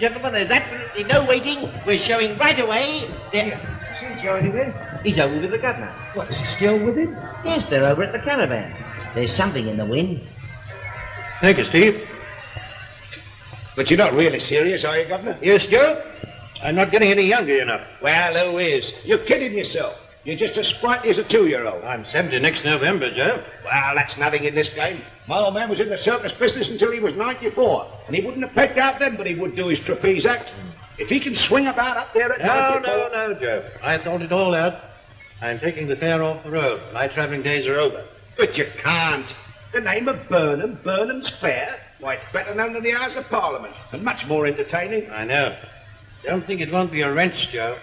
Gentlemen, there's absolutely no waiting. We're showing right away. See Joe anywhere? He's over with the governor. What, is he still with him? Yes, they're over at the caravan. There's something in the wind. Thank you, Steve. But you're not really serious, are you, Governor? Yes, Joe? I'm not getting any younger enough. Well, who is? You're kidding yourself. You're just as sprightly as a 2-year-old. I'm 70 next November, Joe. Well, that's nothing in this game. My old man was in the circus business until he was 94, and he wouldn't have pegged out then, but he would do his trapeze act. If he can swing about up there at 94... No, Joe. I thought it all out. I'm taking the fair off the road. My travelling days are over. But you can't. The name of Burnham's Fair, why, it's better known than the House of Parliament, and much more entertaining. I know. Don't think it won't be a wrench, Joe.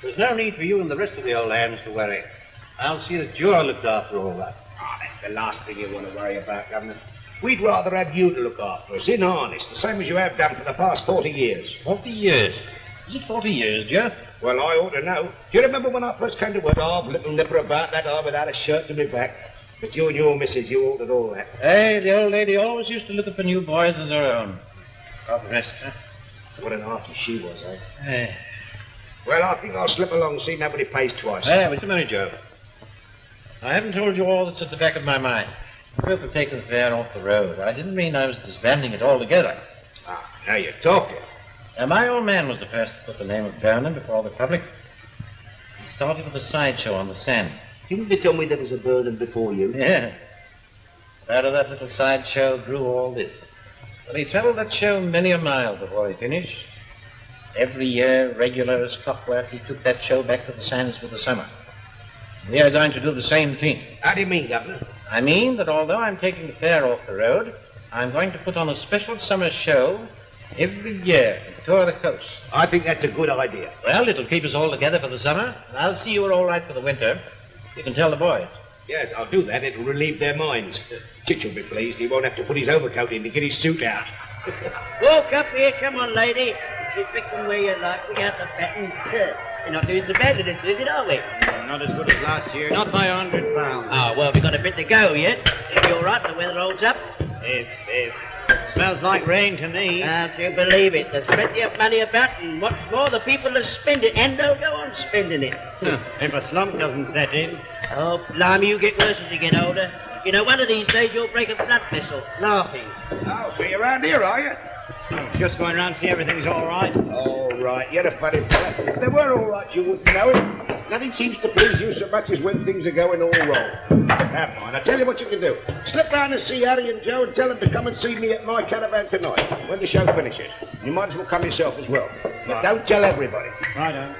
There's no need for you and the rest of the old hands to worry. I'll see that you're looked after all that. Oh, that's the last thing you want to worry about, Governor. We'd rather have you to look after us, in harness, the same as you have done for the past 40 years. 40 years? Is it 40 years, Joe? Well, I ought to know. Do you remember when I first came to work? Oh, little nipper about that, I without a shirt to my back. But you and your missus, you altered all that. Hey, the old lady always used to look at the new boys as her own. God rest her. What an artist she was, eh? Hey. Well, I think I'll slip along and see nobody pays twice. Hey, wait a minute, Joe. I haven't told you all that's at the back of my mind. I hope we've taken the fair off the road. I didn't mean I was disbanding it altogether. Ah, now you're talking. My old man was the first to put the name of Burnham before the public. He started with a sideshow on the sand. Didn't you tell me there was a Burnham before you? Yeah. Out of that little sideshow grew all this. Well, he travelled that show many a mile before he finished. Every year, regular as clockwork, he took that show back to the sands for the summer. We are going to do the same thing. How do you mean, Governor? I mean that although I'm taking the fair off the road, I'm going to put on a special summer show every year and tour the coast. I think that's a good idea. Well, it'll keep us all together for the summer, and I'll see you are all right for the winter. You can tell the boys. Yes, I'll do that. It'll relieve their minds. Chitch will be pleased. He won't have to put his overcoat in to get his suit out. Walk up here, come on, lady. You pick them where you like. We got the pattern. You're not doing so bad with it, is it, are we? Well, not as good as last year. Not by 100 pounds. Oh, well, we've got a bit to go yet. If you're all right, the weather holds up. If. Smells like rain to me. Can't you believe it? There's plenty of money about, and what's more, the people that spend it, and they'll go on spending it. If a slump doesn't set in. Oh, blimey, you get worse as you get older. You know, one of these days you'll break a blood vessel, laughing. Oh, so you're around here, are you? Just going round to see everything's all right. All right, you're a funny fella. If they were all right, you wouldn't know it. Nothing seems to please you so much as when things are going all wrong. Never mind, I'll tell you what you can do. Slip round and see Harry and Joe and tell them to come and see me at my caravan tonight, when the show finishes. You might as well come yourself as well. But don't tell everybody. Righto.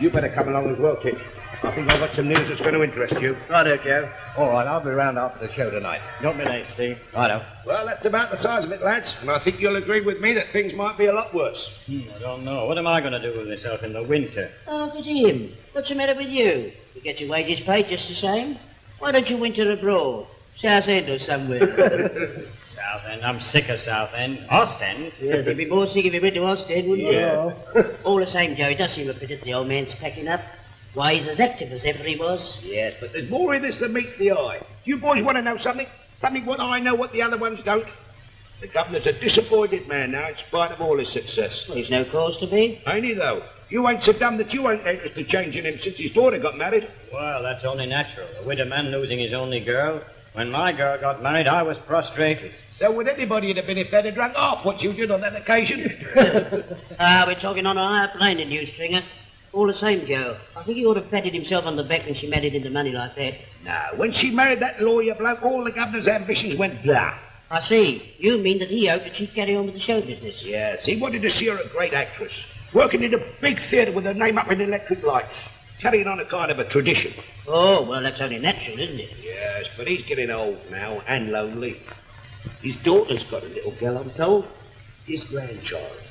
You better come along as well, Titch. I think I've got some news that's going to interest you. Righto, Joe. All right, I'll be round after the show tonight. Don't be late, Steve. Righto. Well, that's about the size of it, lads. And I think you'll agree with me that things might be a lot worse. I don't know. What am I going to do with myself in the winter? Oh, look at him. What's the matter with you? You get your wages paid just the same? Why don't you winter abroad? Southend or somewhere? Southend. I'm sick of Southend. Ostend. Yes, you'd be more sick if you went to Ostend, wouldn't you? All the same, Joe, it does seem a pity the old man's packing up. Why, he's as active as ever he was. Yes, but there's more in this than meets the eye. Do you boys want to know something? Something what I know what the other ones don't? The governor's a disappointed man now, in spite of all his success. Well, he's no cause to be. Ain't he, though? You ain't so dumb that you ain't interested in changing him since his daughter got married. Well, that's only natural. A widow man losing his only girl. When my girl got married, I was prostrated. So would anybody have been if they'd have drunk off what you did on that occasion? We're talking on a higher plane than you, Stringer. All the same, Joe. I think he ought to have patted himself on the back when she married into money like that. No, when she married that lawyer bloke, all the governor's ambitions went blah. I see. You mean that he hoped that she'd carry on with the show business? Yes, he wanted to see her a great actress, working in a big theatre with her name up in electric lights, carrying on a kind of a tradition. Oh, well, that's only natural, isn't it? Yes, but he's getting old now and lonely. His daughter's got a little girl, I'm told. His grandchild.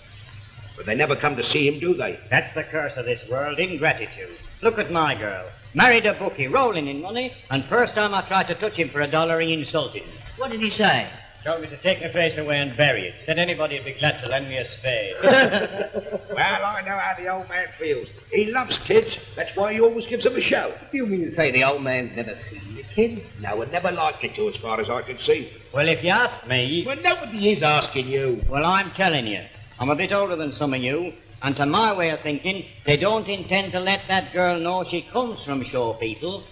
But they never come to see him, do they? That's the curse of this world, ingratitude. Look at my girl. Married a bookie, rolling in money, and first time I tried to touch him for $1, he insulted me. What did he say? Told me to take my face away and bury it. Said anybody'd be glad to lend me a spade. Well, I know how the old man feels. He loves kids. That's why he always gives them a show. You mean to say the old man's never seen the kid? No, and never liked it to, as far as I can see. Well, if you ask me... Well, nobody is asking you. Well, I'm telling you. I'm a bit older than some of you, and to my way of thinking, they don't intend to let that girl know she comes from show people.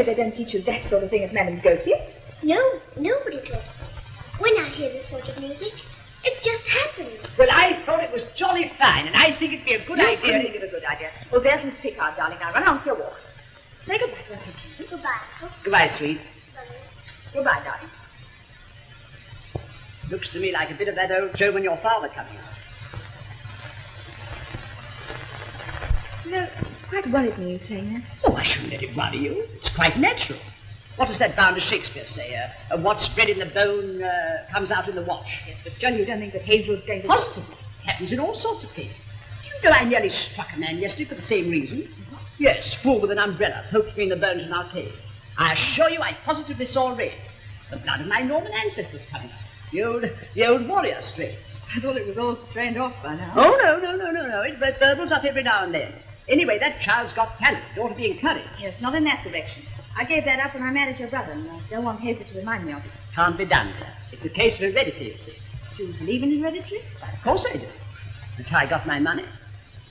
They don't teach you that sort of thing at Madame Gauthier. No, nobody does. When I hear this sort of music, it just happens. Well, I thought it was jolly fine, and I think it'd be a good idea. I think it's a good idea. Well, there's Miss Pickard, darling. Now run on for your walk. Say goodbye to her. Goodbye. Goodbye, sweet. Goodbye, darling. Looks to me like a bit of that old show when your father coming out. No, quite worried me, you saying that. Oh, I shouldn't let it worry you. It's quite natural. What does that bound of Shakespeare say? What's bred in the bone comes out in the wash. Yes, but John, you don't think that Hazel's going to... Positively. It happens in all sorts of cases. You know, I nearly struck a man yesterday for the same reason. Yes, fool with an umbrella, poked me in the bones in our cave. I assure you I positively saw red. The blood of my Norman ancestors coming up. The old warrior strain. I thought it was all strained off by now. Oh, no. It burbles up every now and then. Anyway, that child's got talent. It ought to be encouraged. Yes, not in that direction. I gave that up when I married your brother, and I don't want Hazel to remind me of it. Can't be done, sir. It's a case of heredity, you see. Do you believe in heredity? Of course I do. That's how I got my money.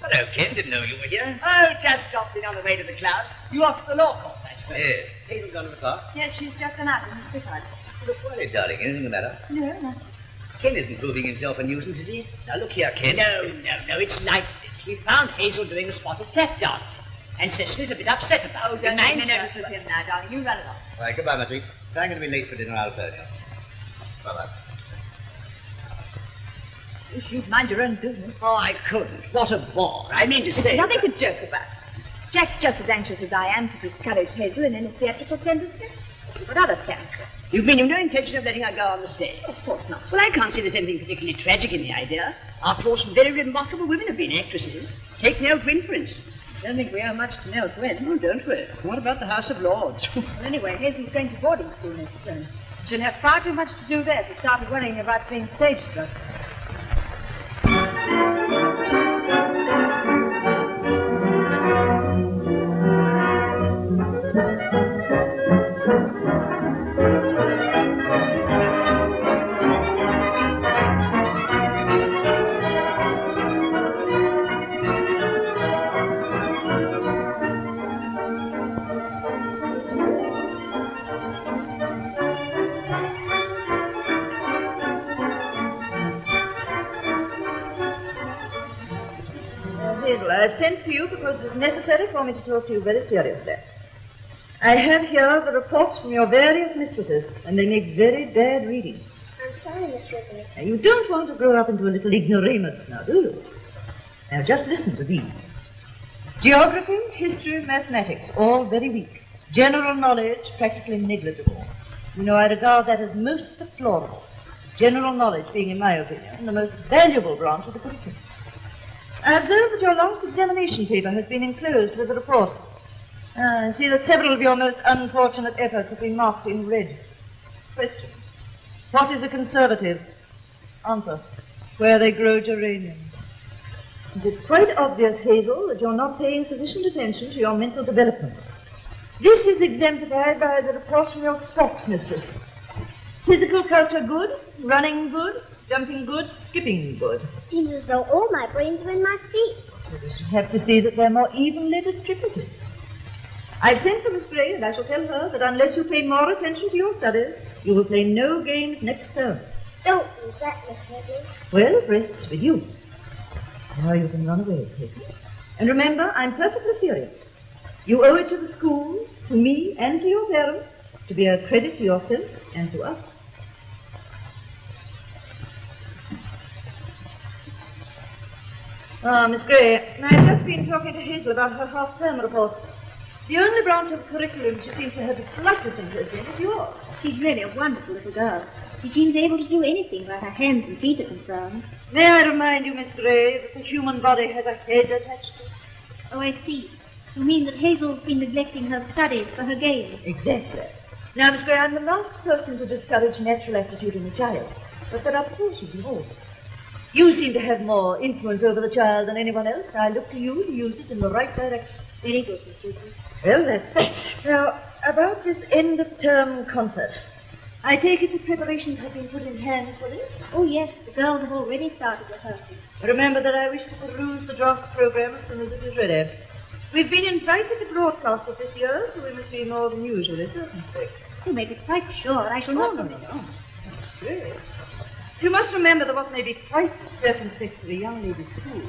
Hello, Ken. Didn't know you were here. Oh, just dropped in on the way to the club. You off to the law course, I suppose? Yes. Hazel gone to the car? Yes, she's just gone out with Miss Pickard. You look worried, darling. Anything the matter? No, no. Ken isn't proving himself a nuisance, is he? Now, look here, Ken. No. It's like this. We found Hazel doing a spot of tap dancing. And Cecily's a bit upset about it. Don't make me nervous with him now, darling. You run along. All right, goodbye, my sweet. If I'm going to be late for dinner, I'll phone you. Bye-bye. You'd mind your own business. Oh, I couldn't. What a bore. I mean to say... It's nothing to joke about. Jack's just as anxious as I am to discourage Hazel in any theatrical tendency. But other plans. You mean you've no intention of letting her go on the stage? Of course not. Well, I can't see there's anything particularly tragic in the idea. After all, some very remarkable women have been actresses. Take Nell Gwynn, for instance. Don't think we owe much to Nell Gwynn. Oh, don't we? What about the House of Lords? Well, anyway, Hazel's going to boarding school next term. She'll have far too much to do there to start worrying about being stage struck. I've sent for you because it is necessary for me to talk to you very seriously. I have here the reports from your various mistresses, and they make very bad reading. I'm sorry, Miss Ripley. Now, you don't want to grow up into a little ignoramus now, do you? Now, just listen to these. Geography, history, mathematics, all very weak. General knowledge, practically negligible. You know, I regard that as most deplorable. General knowledge being, in my opinion, the most valuable branch of the curriculum. I observe that your last examination paper has been enclosed with the report. I see that several of your most unfortunate efforts have been marked in red. Question. What is a conservative? Answer. Where they grow geraniums. It is quite obvious, Hazel, that you're not paying sufficient attention to your mental development. This is exemplified by the report from your sports mistress. Physical culture good, running good, jumping good, skipping good. Seems as though all my brains were in my feet. We should have to see that they're more evenly distributed. I've sent for Miss Gray, and I shall tell her that unless you pay more attention to your studies, you will play no games next term. Don't do that, Miss Headley. Well, it rests with you. Now you can run away, Hazel. And remember, I'm perfectly serious. You owe it to the school, to me, and to your parents to be a credit to yourself and to us. Miss Gray, I've just been talking to Hazel about her half-term report. The only branch of curriculum she seems to have the slightest interest in is yours. She's really a wonderful little girl. She seems able to do anything where her hands and feet are concerned. May I remind you, Miss Gray, that the human body has a head attached to it? Oh, I see. You mean that Hazel's been neglecting her studies for her games? Exactly. Now, Miss Gray, I'm the last person to discourage natural aptitude in a child, but there are portions of all. You seem to have more influence over the child than anyone else. I look to you to use it in the right direction. Very good, Miss Susan. Well, that's that. Now, about this end-of-term concert. I take it that preparations have been put in hand for this? Oh, yes, the girls have already started rehearsing. Remember that I wish to peruse the draft program as soon as it is ready. We've been invited to broadcast it this year, so we must be more than usually circumspect. You may be quite sure I shall not permit it. That's great. You must remember that what may be quite circumspect to the young lady's school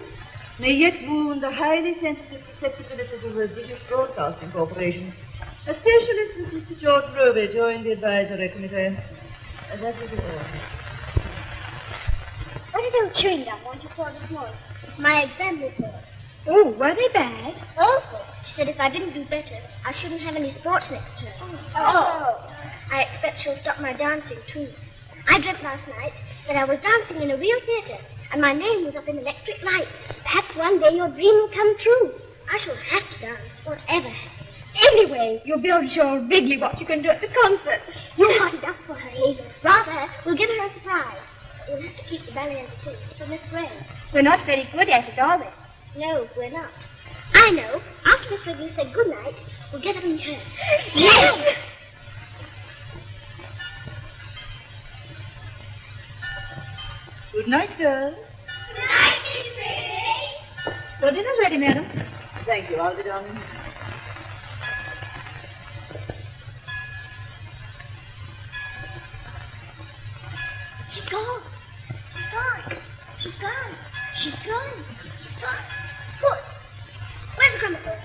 may yet wound the highly sensitive susceptibilities of the British Broadcasting Corporation. A specialist as Mr. George Roby joined the advisory committee. That was it all. What did old chewing gum want you for this morning? My exam report. Oh, were they bad? Awful. She said if I didn't do better, I shouldn't have any sports next term. Oh. I expect she'll stop my dancing, too. I dreamt last night that I was dancing in a real theatre, and my name was up in electric lights. Perhaps one day your dream will come true. I shall have to dance, whatever happens. Anyway, you'll be able to show Wrigley what you can do at the concert. You got it up for her, Hazel. Rather, we'll give her a surprise. We'll have to keep the ballet entertainment for Miss Gray. We're not very good at it, are we? No, we're not. I know. After Miss Wrigley said good night, we'll get up and rehearse. Yes! Good night, girls. Good night, Miss Wrigley. So dinner's ready, madam. Thank you. I'll be down in. She's gone. She's gone. She's gone. She's gone. She's gone. Good. Where's the gramophone?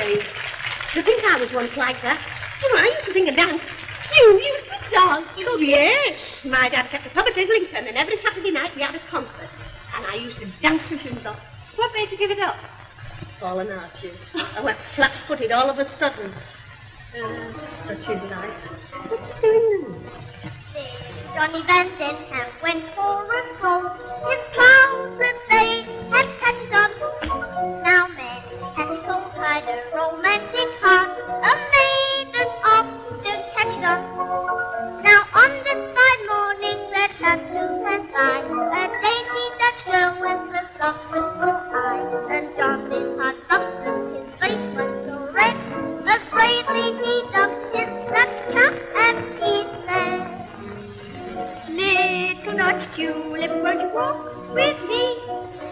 days. To think I was once like that. You know, I used to sing and dance. You used to dance? Oh, yes. My dad kept the pub at Islington, and every Saturday night we had a concert. And I used to dance the tunes off. What made you give it up? Fallen arches. I went flat-footed all of a sudden. But she's nice. What's she doing now? Johnny Van Den went for a stroll. His trousers they had patches on. Now man had so kind of romantic heart. A maiden often catches on. Now on this fine morning that had to pass by, a dainty Dutch girl with the softest blue eyes, and Johnny's heart thumped, his face was so red. Afraidly he doffed his Dutch cap and he said, "Little Dutch tulip, won't you walk with me?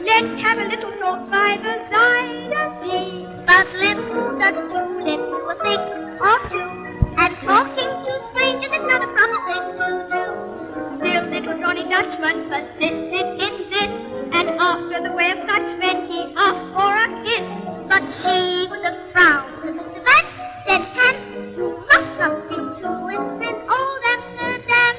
Let's have a little talk by the side of me." But little Dutch tulip was 6 or 2, and talking to strangers is not a proper thing to do. Still little Johnny Dutchman persisted in this, and after the way of Dutchmen he asked for a kiss. But she with a frown to Mr. Van said, "Hans, you must not sing tulips in old Amsterdam."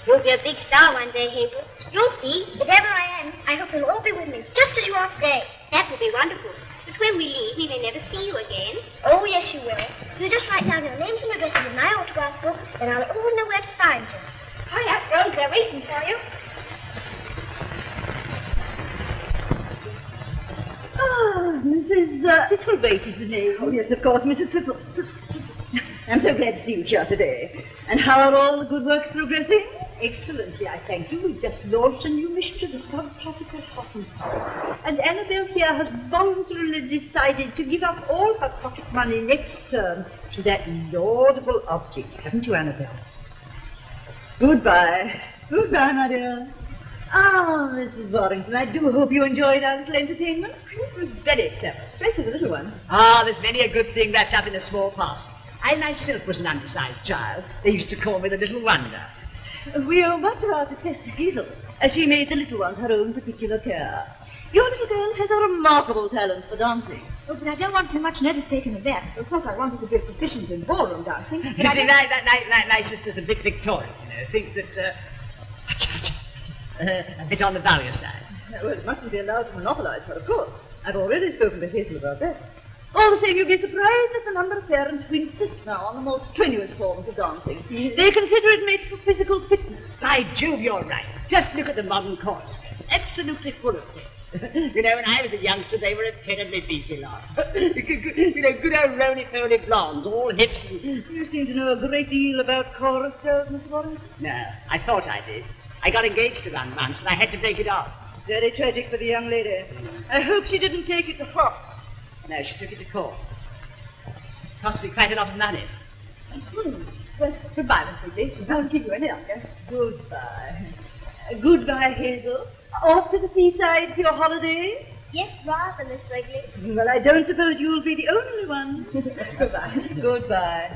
You'll be a big star one day, Hazel. You'll see. If ever I am, I hope you'll all be with me, just as you are today. That will be wonderful. But when we leave, we may never see you again. Oh, yes, you will. You just write down your names and addresses in my autograph book, and I'll always know where to find you. Hurry up, Rose. They're waiting for you. Mrs. Tittlebate is the name. Oh, yes, of course, Mrs. Tittle. I'm so glad to see you here today. And how are all the good works progressing? Excellently, I thank you. We've just launched a new mission to the subtropical cotton farm. And Annabelle here has voluntarily decided to give up all her pocket money next term to that laudable object. Haven't you, Annabelle? Goodbye. Goodbye, my dear. Ah, Mrs. Warrington, I do hope you enjoyed our little entertainment. It was very clever, especially the little one. Ah, there's many a good thing wrapped up in a small parcel. I myself was an undersized child. They used to call me the Little Wonder. We owe much of our success to Hazel, as she made the little ones her own particular care. Your little girl has a remarkable talent for dancing. Oh, but I don't want too much notice taken of that. Of course, I wanted to be proficient in ballroom dancing. You see, my sister's a bit Victorian, you know, thinks that, a bit on the value side. Well, it mustn't be allowed to monopolize her, of course. I've already spoken to Hazel about that. All the same, you'll be surprised at the number of parents who insist now on the most strenuous forms of dancing. They consider it makes for physical fitness. By Jove, you're right. Just look at the modern chorus. Absolutely full of things. You know, when I was a youngster, they were a terribly beefy lot. You know, good old roly-poly blondes, all hips and... You seem to know a great deal about chorus girls, Mr. Warrington. No, I thought I did. I got engaged to one once, and I had to break it off. Very tragic for the young lady. I hope she didn't take it to heart. No, she took it to court. Cost me quite a lot of money. Well, goodbye, Miss Wrigley. I won't keep you any longer. Goodbye. Goodbye, Hazel. Off to the seaside for your holiday? Yes, rather, Miss Wrigley. Well, I don't suppose you'll be the only one. Goodbye. Goodbye.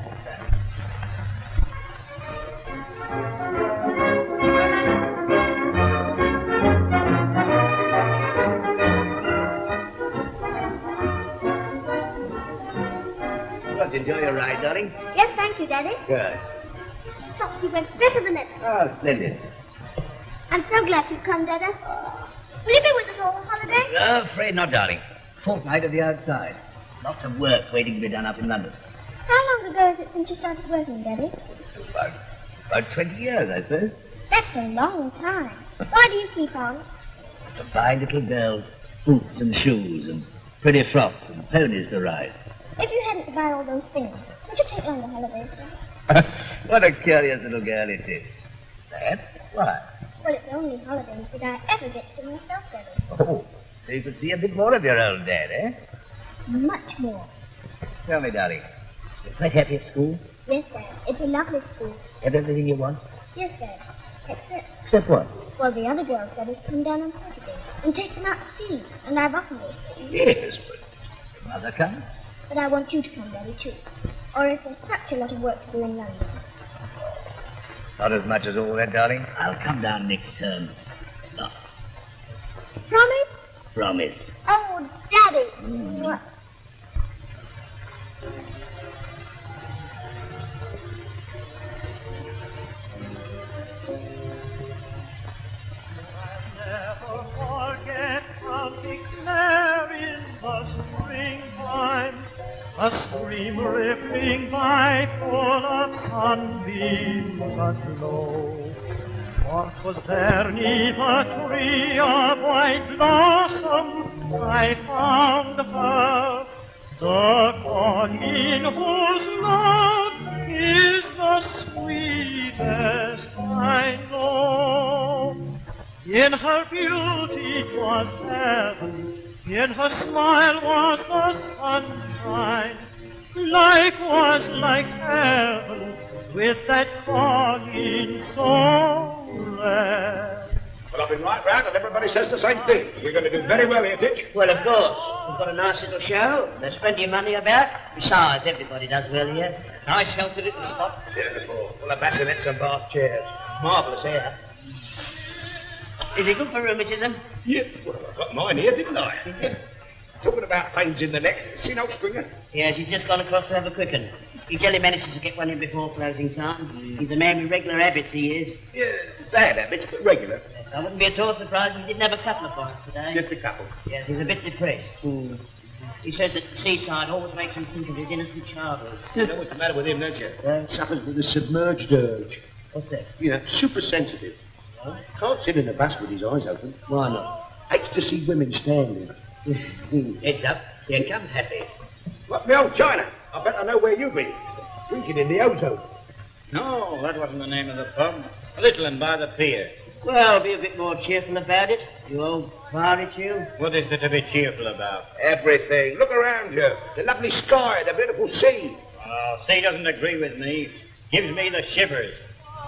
Enjoy your ride, darling? Yes, thank you, Daddy. Good. Thought you went better than ever. Oh, splendid. I'm so glad you've come, Daddy. Will you be with us all holiday? No, afraid not, darling. Fortnight of the outside. Lots of work waiting to be done up in London. How long ago is it since you started working, Daddy? About 20 years, I suppose. That's a long time. Why do you keep on? To buy little girls boots and shoes and Pretty frocks and ponies to ride. If you hadn't to buy all those things, would you take longer holidays, sir? What a curious little girl it is. That? Why? Well, it's the only holidays that I ever get to myself, Daddy. Oh, so you could see a bit more of your old dad, eh? Much more. Tell me, darling, you're quite happy at school? Yes, Dad. It's a lovely school. Everything you want? Yes, Dad. Except what? Well, the other girls said us to come down on Saturday and take them out to tea, and I've offered it. Yes, but your mother comes. But I want you to come, Daddy, too. Or is there such a lot of work to do in London? Not as much as all that, darling. I'll come down next term. Lots. Promise? Promise. Oh, Daddy. What? Never forget how big Mear in the springtime, a stream rippling by full of sunbeams aglow. What was there neath a tree of white blossom? I found her, the God in whose love is the sweetest I know. In her beauty 'twas heaven, in her smile was the sunshine. Life was like heaven, with that calling so rare. Well, I've been right round and everybody says the same thing. We're going to do very well here, Ditch. Well, of course. We've got a nice little show. There's plenty of money about. Besides, everybody does well here. Nice healthy little spot. Beautiful. Full of bassinets and bath chairs. Marvellous air. Is it good for rheumatism? Yeah. Well, I got mine here, didn't I? Talking about pains in the neck, seen old Stringer? Yes, he's just gone across to have a quick one. He generally manages to get one in before closing time. He's a man with regular habits, he is. Yeah, bad habits, but regular. Yes, I wouldn't be at all surprised if he didn't have a couple of pints today. Just a couple. Yes, he's a bit depressed. He says that the seaside always makes him think of his innocent childhood. You know what's the matter with him, don't you? Suffers with a submerged urge. What's that? Yeah, super sensitive. Can't sit in a bath with his eyes open. Why not? Hates to see women standing. Heads up. Here comes Happy. What, the old China? I bet I know where you've been. Drinking in the ozone. No, that wasn't the name of the pub. A little one by the pier. Well, be a bit more cheerful about it, you old pirate, you. What is there to be cheerful about? Everything. Look around you. The lovely sky, the beautiful sea. Oh, sea doesn't agree with me. Gives me the shivers.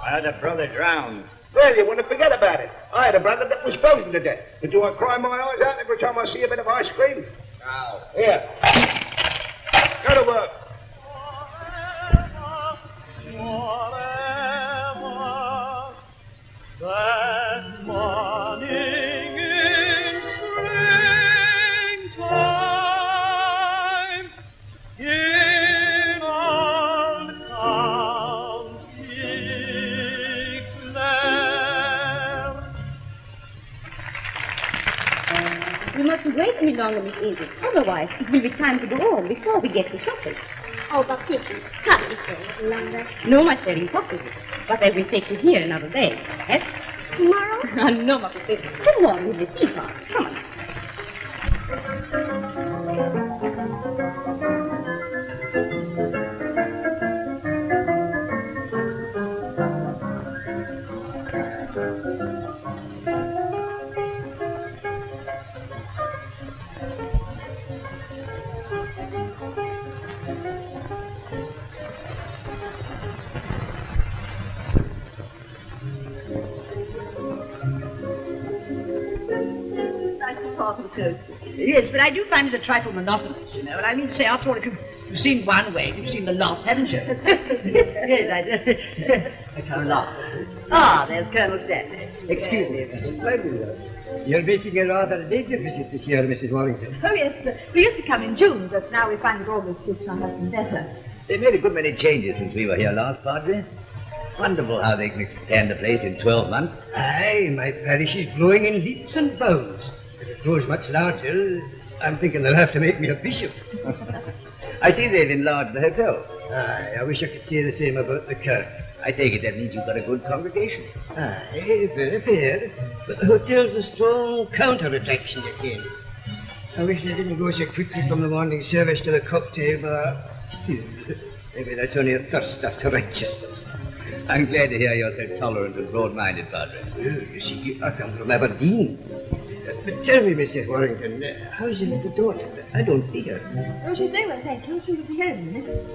I had a brother drowned. Well, you want to forget about it. I had a brother that was frozen to death. But do I cry my eyes out every time I see a bit of ice cream? No. Here. Go to work. Forever, that morning in springtime, in old County Clare. You mustn't wait any longer, Miss Enid. Otherwise, it will be time to go home before we get to shopping. Oh, but Dickie, can't we stay a little longer? No, my darling, possible. But I will take you here another day. Yes? Tomorrow? No, my sister. Come on with the teapot. Come on. Yes, but I do find it a trifle monotonous, you know. And I mean to say, after all, if you've seen one wave, you've seen the lot, haven't you? Yes, I do. I can't laugh. Ah, there's Colonel Stanley. Excuse me, Miss. You're making a rather late visit this year, Mrs. Warrington. Oh, yes. We used to come in June, but now we find that August suits my husband better. They made a good many changes since we were here last, Padre. Wonderful how they can expand the place in 12 months. Aye, my parish is growing in leaps and bounds. If it grows much larger, I'm thinking they'll have to make me a bishop. I see they've enlarged the hotel. Aye, I wish I could say the same about the kirk. I take it that means you've got a good congregation. Aye, very fair. But the hotel's a strong counter-attraction again. I wish they didn't go so quickly from the morning service to the cocktail bar. Still, maybe that's only a thirst after righteousness. I'm glad to hear you're so tolerant and broad-minded, Padre. Well, you see, I come from Aberdeen. But tell me, Mrs. Warrington, how's your little daughter? I don't see her. Oh, she's very well, thank you. She will be here in a minute.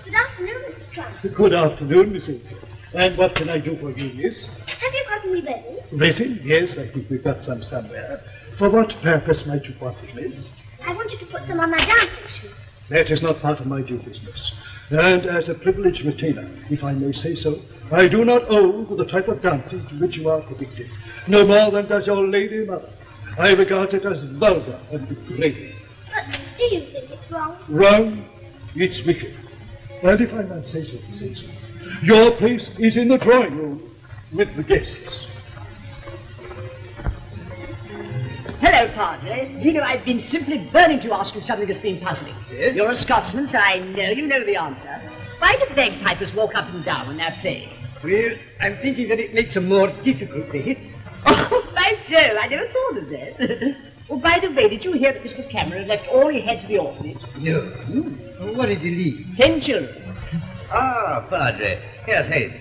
Good afternoon, Mrs. Trump. Good afternoon, Mrs. And what can I do for you, miss? Have you got any resin? Resin? Yes, I think we've got some somewhere. For what purpose might you want it, miss? I want you to put some on my dancing shoes. That is not part of my duties, miss. And as a privileged retainer, if I may say so, I do not own to the type of dancing to which you are addicted. No more than does your lady mother. I regard it as vulgar and degrading. But do you think it's wrong? Wrong? It's wicked. And if I might say so, your place is in the drawing room with the guests. Hello, Padre. You know, I've been simply burning to ask you something that's been puzzling. Yes? You're a Scotsman, so I know you know the answer. Why do bagpipers walk up and down when they're playing? Well, I'm thinking that it makes them more difficult to hit. Oh, by Jove, I never thought of that. Oh, by the way, did you hear that Mr. Cameron left all he had to the orphanage? No. Well, what did he leave? 10 children. Ah, Padre. Yes, Hazel.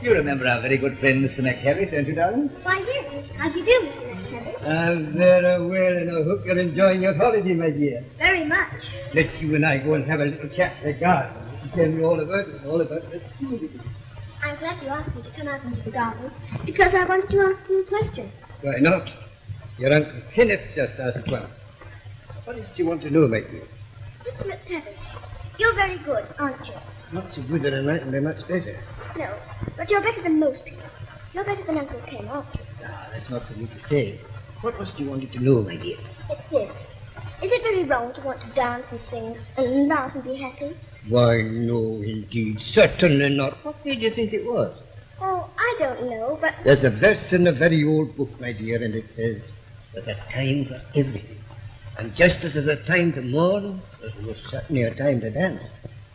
You remember our very good friend, Mr. McHarris, don't you, darling? Why, yes. How do you do, Mr. McHarris? I'm very well, and I hope you're enjoying your holiday, my dear. Very much. Let you and I go and have a little chat in the garden. Tell me all about it, I'm glad you asked me to come out into the garden, because I wanted to ask you a question. Why not? Your Uncle Kenneth just asked one. What is it you want to know, my dear? Mr. McTavish, you're very good, aren't you? Not so good that I mightn't be much better. No, but you're better than most people. You're better than Uncle Ken, aren't you? Ah, that's not for me to say. What was it you wanted to know, my dear? It's this. Is it very wrong to want to dance and sing and laugh and be happy? Why, no, indeed. Certainly not. What made you think it was? Oh, I don't know, but... There's a verse in a very old book, my dear, and it says, there's a time for everything. And just as there's a time to mourn, there's most certainly a time to dance.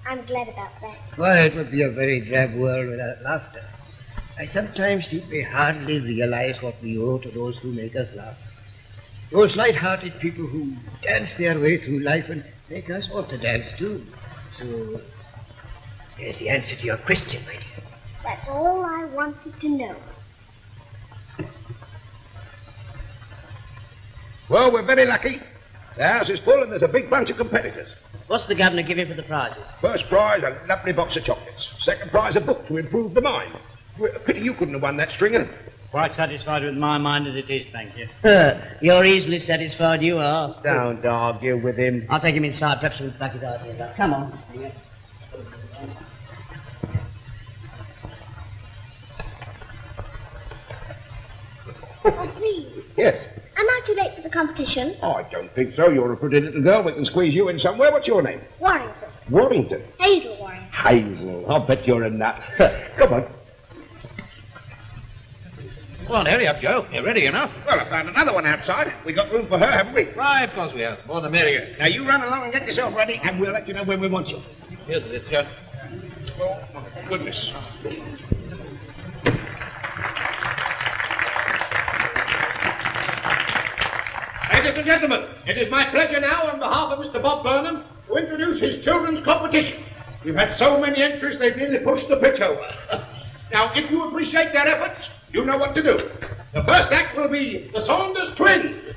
I'm glad about that. Why, it would be a very drab world without laughter. I sometimes think we hardly realize what we owe to those who make us laugh. Those light-hearted people who dance their way through life and make us want to dance too. So, there's the answer to your question, my dear. That's all I wanted to know. Well, we're very lucky. The house is full and there's a big bunch of competitors. What's the governor giving for the prizes? First prize, a lovely box of chocolates. Second prize, a book to improve the mind. Pity you couldn't have won that, Stringer. Quite satisfied with my mind as it is, thank you. You're easily satisfied, you are. Don't argue with him. I'll take him inside. Perhaps we'll back his ideas up. Come on. Oh, please. Yes. Am I too late for the competition? Oh, I don't think so. You're a pretty little girl. We can squeeze you in somewhere. What's your name? Warrington. Warrington. Hazel Warrington. Hazel. I'll bet you're a nut. Come on. Come on, hurry up, Joe. You're ready enough. Well, I found another one outside. We got room for her, haven't we? Right, of course we have. More the merrier. Now, you run along and get yourself ready, and we'll let you know when we want you. Here's this, Joe. Oh, my goodness. Ladies and gentlemen, it is my pleasure now, on behalf of Mr. Bob Burnham, to introduce his children's competition. We've had so many entries, they've nearly pushed the pitch over. Now, if you appreciate their efforts, you know what to do. The first act will be the Saunders Twins.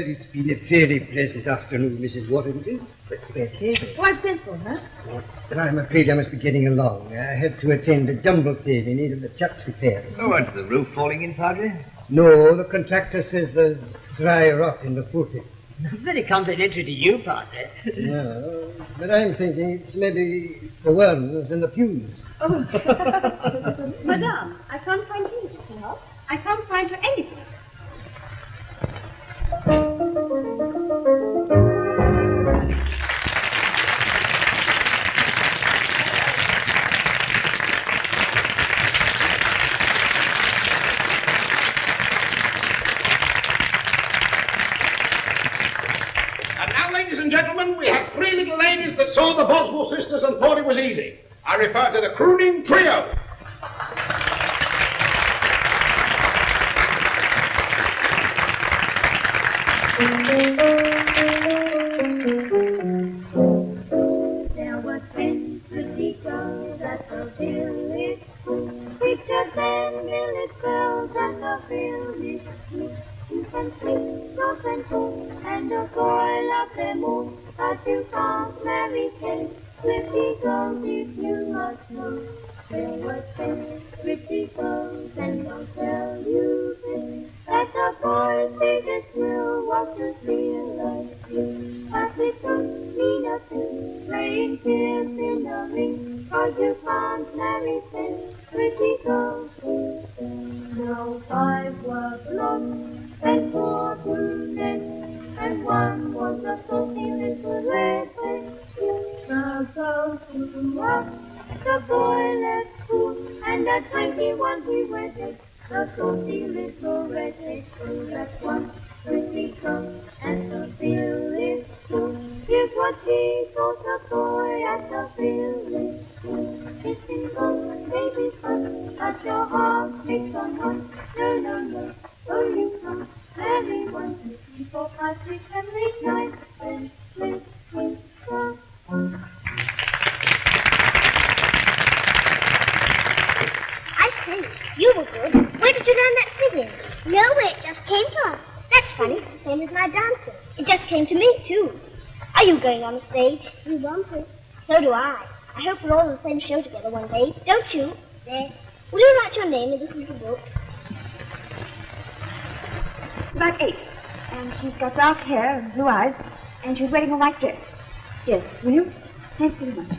It's been a very pleasant afternoon, Mrs. Warrington. But where's Hazel? Oh, I've sent for her. But I'm afraid I must be getting along. I had to attend a jumble sale in need of the church repairs. Oh, aren't the roof falling in, Padre? No, the contractor says there's dry rot in the footing. Very complimentary to you, Barter. No, but I'm thinking it's maybe the worms in the pews. Oh, Madame, I can't find anything to help. I can't find her anything. Now, ladies and gentlemen, we have three little ladies that saw the Boswell sisters and thought it was easy. I refer to the crooning trio. There were 10 pretty girls at the village school. Picture 10 village girls at the village school. You can sing, dance and cook, and a boy loved them all. But you can't marry 10 pretty girls if you must know. There were 10 pretty girls, and I'll tell you this, that the boy's biggest thrill was to realize you. But it don't mean a thing, playing tears in a ring, 'cause you can't marry 10 pretty girls. Now 5 were blonde, and 4 brunettes, and 1 was a saucy little redhead. The girls grew up, the boy left school, and at 21 he wedded the saucy little redhead. So that's 1 pretty girl at the village school. Here's what he taught the boy at the village school. Kissing goes, baby fun, but your heart takes on one. No, no, no, so you can't marry 1, 2, 3, 4, 5, 6, 7, 8, 9, 10, 11, 12. I say, you were good. Where did you learn that singing? Nowhere, it just came to us. That's funny, it's the same as my dancing. It just came to me, too. Are you going on the stage? You want to? So do I. I hope we're all in the same show together one day. Don't you? There. Will you write your name in this little book? About 8. And she's got dark hair and blue eyes, and she's wearing a white dress. Yes, will you? Thanks very much.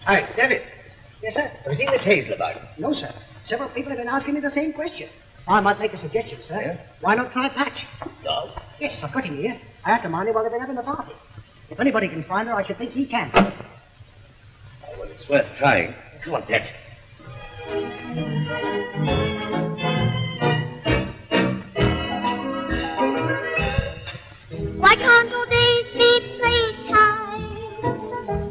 Hi, David. Yes, sir. Have you seen Miss Hazel about? No, sir. Several people have been asking me the same question. I might make a suggestion, sir. Yeah? Why not try Patch? No. Yes, I've got him here. I had to mind him while they've been having the party. If anybody can find her, I should think he can. Oh, well, it's worth trying. Come on, Patch. Why can't all days be playtime?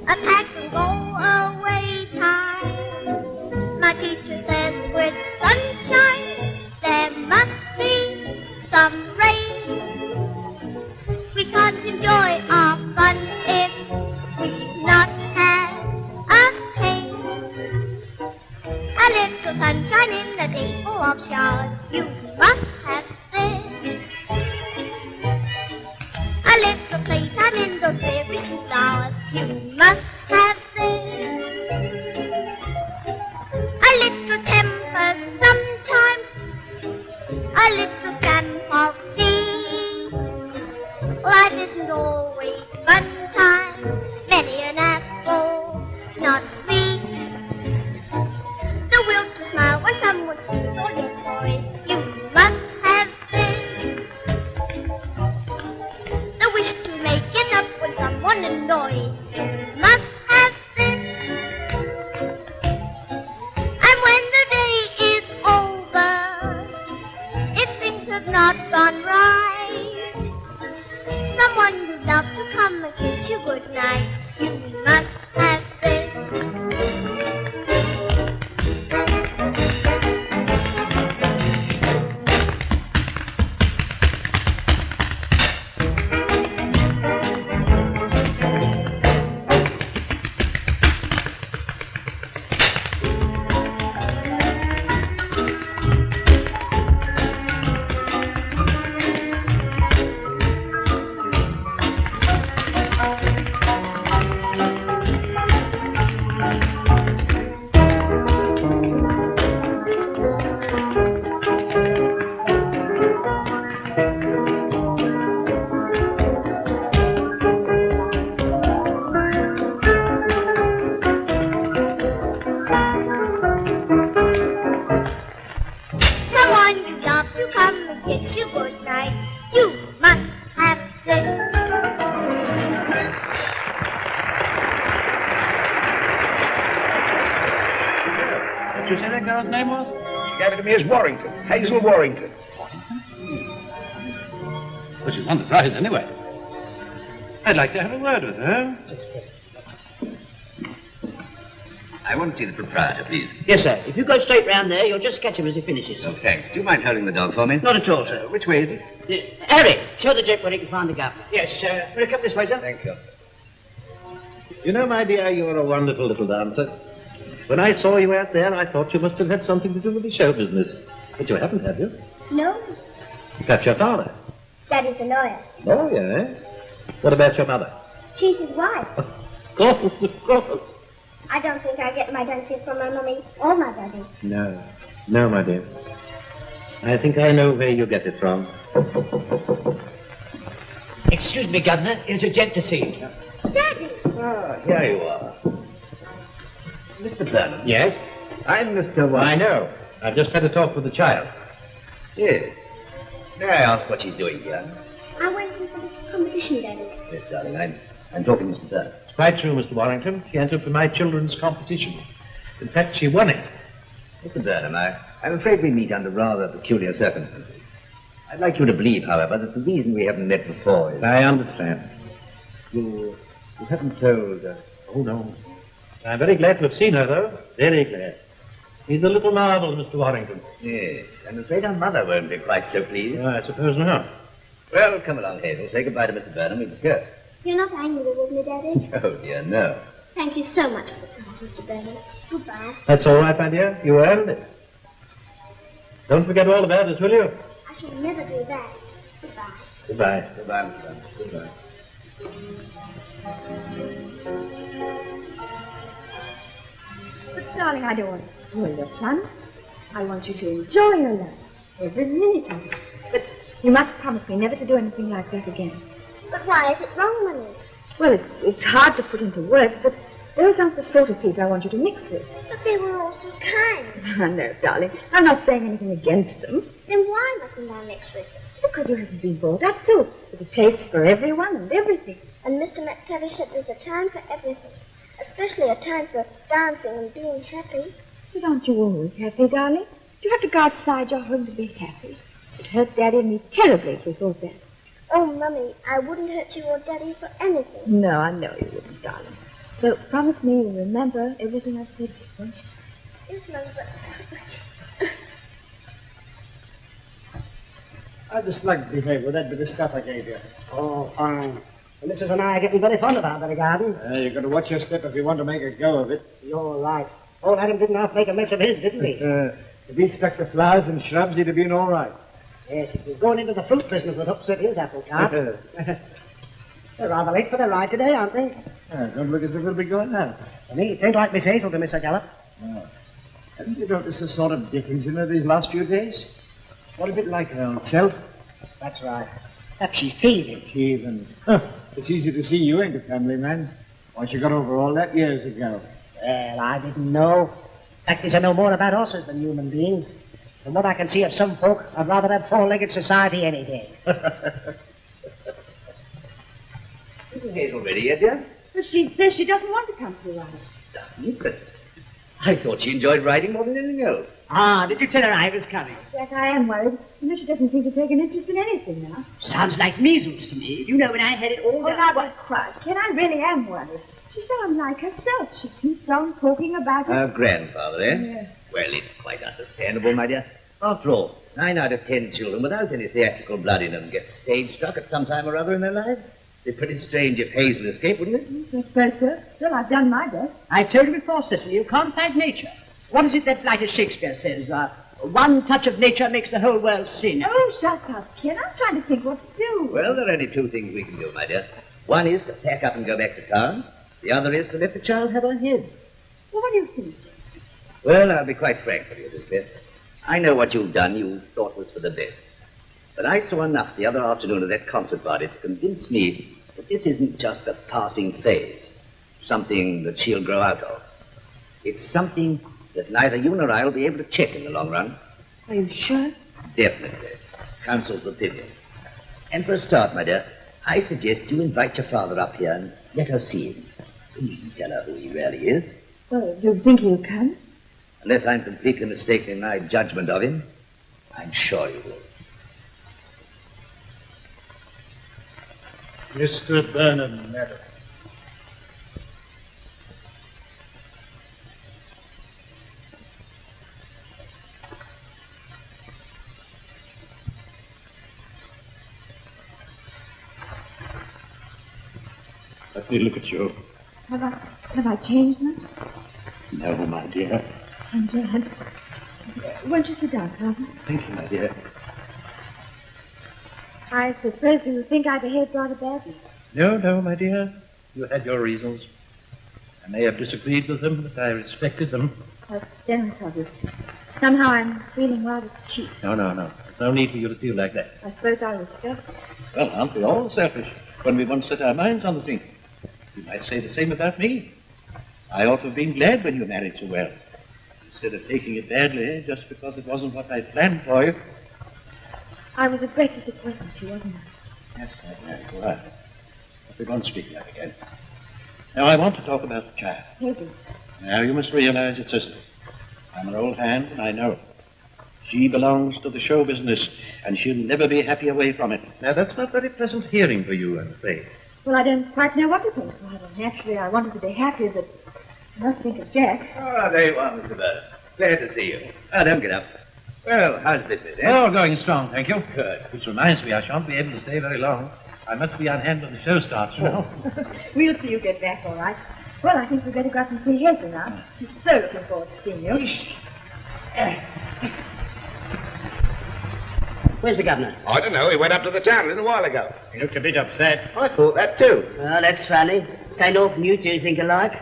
A pack and go away time. My teacher says with sunshine there must be some rain. We can't enjoy our fun if we've not had a pain. A little sunshine in a day full of showers, you must have this. A little playtime in those very sweet flowers, you must have this. A little temper sometimes, a little stamp of feet. Life isn't always fun time, many an apple not sweet. The will to smile when someone sings or hits for it, you must have What did you say that girl's name was? She gave it to me as Warrington. Hazel Warrington. Well, she's won the prize anyway. I'd like to have a word with her. I want to see the proprietor, please. Yes, sir. If you go straight round there, you'll just catch him as he finishes. Oh, thanks. Do you mind holding the dog for me? Not at all, sir. Which way is it? Harry, show the gent where he can find the governor. Yes, will you come this way, sir? Thank you. You know, my dear, you're a wonderful little dancer. When I saw you out there, I thought you must have had something to do with the show business. But you haven't, have you? No, Perhaps your father. Daddy's a lawyer. Oh, yeah. What about your mother? She's his wife. Of course, of course. I don't think I get my dancing from my mummy or my daddy. No. No, my dear. I think I know where you get it from. Excuse me, Governor. Here's a gent to see you. Daddy! Ah, here you are. Mr. Burnham. Yes? I'm Mr. I know. I've just had a talk with the child. Yes. May I ask what she's doing here? I went into this competition, Daddy. Yes, darling. I'm talking to Mr. Burnham. It's quite true, Mr. Warrington. She entered for my children's competition. In fact, she won it. Mr. Burnham, I'm afraid we meet under rather peculiar circumstances. I'd like you to believe, however, that the reason we haven't met before is... I understand. You haven't told... Oh, no. I'm very glad to have seen her, though. Very glad. He's a little marvel, Mr. Warrington. Yes. I'm afraid our mother won't be quite so pleased. I suppose not. Well, come along, Hazel. Say goodbye to Mr. Burnham. We must go. You're not angry with me, Daddy? Oh, dear, no. Thank you so much for the prize, Mr. Burnham. Goodbye. That's all right, my dear. You earned it. Don't forget all about us, will you? I shall never do that. Goodbye. Goodbye. Goodbye, Mr. Burnham. Goodbye. But, darling, I don't want to spoil your fun. I want you to enjoy your life, every minute of it. But you must promise me never to do anything like that again. But why is it wrong, Mummy? Well, it's hard to put into words, but those aren't the sort of people I want you to mix with. But they were all so kind. No, darling, I'm not saying anything against them. Then why mustn't I mix with them? Because you haven't been brought up to. There's a place for everyone and everything. And Mr. McTavish said there's a time for everything. Especially a time for dancing and being happy. But aren't you always happy, darling? Do you have to go outside your home to be happy? It hurt Daddy and me terribly if we thought that. Oh, Mummy, I wouldn't hurt you or Daddy for anything. No, I know you wouldn't, darling. So promise me you'll remember everything I've said to you, won't you? Yes, Mum, but... How'd the slug behave with that bit of stuff I gave you? Oh, fine. The missus and I are getting very fond of our very garden. You've got to watch your step if you want to make a go of it. You're right. Old Adam didn't half make a mess of his, didn't he? If he'd stuck to flowers and shrubs, he'd have been all right. Yes, it was going into the fruit business that upset his apple cart. They're rather late for the ride today, aren't they? Don't look as if we'll be going now. For me, it ain't like Miss Hazel to miss a gallop. No. Haven't you noticed a sort of difference in her these last few days? What a bit like her own self. That's right. Perhaps she's teething. Teething. It's easy to see you ain't a family man. Once you got over all that years ago. Well, I didn't know. Fact is, I know more about horses than human beings. From what I can see of some folk, I'd rather have four-legged society any day. Isn't Hazel ready yet, dear? But she says she doesn't want to come to ride. But I thought she enjoyed riding more than anything else. Ah, did you tell her I was coming? Yes, I am worried. You know, she doesn't seem to take an interest in anything now. Sounds like measles to me. You know when I had it all Oh, down. now, but Christ, Ken, I really am worried. She's so unlike herself. She keeps on talking about it. Her grandfather, eh? Yes. Well, it's quite understandable, my dear. After all, 9 out of 10 children without any theatrical blood in them get stage struck at some time or other in their lives. It'd be pretty strange if Hazel escaped, wouldn't it? I suppose so. Well, I've done my best. I've told you before, Cicely, you can't fight nature. What is it that blighter Shakespeare says? One touch of nature makes the whole world sin. Oh, shut up, Ken. I'm trying to think what to do. Well, there are only 2 things we can do, my dear. One is to pack up and go back to town. The other is to let the child have her head. Well, what do you think? Well, I'll be quite frank with you, Elizabeth. I know what you've done you thought was for the best. But I saw enough the other afternoon at that concert party to convince me that this isn't just a passing phase, something that she'll grow out of. It's something that neither you nor I will be able to check in the long run. Are you sure? Definitely. Counsel's opinion. And for a start, my dear, I suggest you invite your father up here and let her see him. You can tell her who he really is. Well, do you think he'll come? Unless I'm completely mistaken in my judgment of him, I'm sure you will. Mr. Burnham, madam. Let me look at you. Have I changed much? No, my dear. I'm glad. Won't you sit down, Father? Thank you, my dear. I suppose you think I behaved rather badly. No, my dear. You had your reasons. I may have disagreed with them, but I respected them. That's generous of you. Somehow I'm feeling rather cheap. No. There's no need for you to feel like that. I suppose I was selfish. Well, aren't we all selfish when we once set our minds on the thing? You might say the same about me. I ought to have been glad when you married so well. Instead of taking it badly just because it wasn't what I planned for you. I was a great disappointment to you, wasn't I? Yes, my dear, you are. But we won't speak that again. Now, I want to talk about the child. Hazel. Now, you must realize it's sister. I'm an old hand, and I know it. She belongs to the show business, and she'll never be happy away from it. Now, that's not very pleasant hearing for you, I'm afraid. Well, I don't quite know what to think, Father. Naturally, I wanted to be happy, but I must think of Jack. Oh, there you are, Mr. Barter. Glad to see you. Oh, don't get up. Well, how's business, eh? Oh, going strong, thank you. Good. Which reminds me, I shan't be able to stay very long. I must be on hand when the show starts, you know. We'll see you get back, all right. Well, I think we'd better go up and see Hazel now. She's so looking forward to seeing you. Where's the governor? I don't know. He went up to the town a little while ago. He looked a bit upset. I thought that too. Oh, that's funny. Ain't often you two think alike.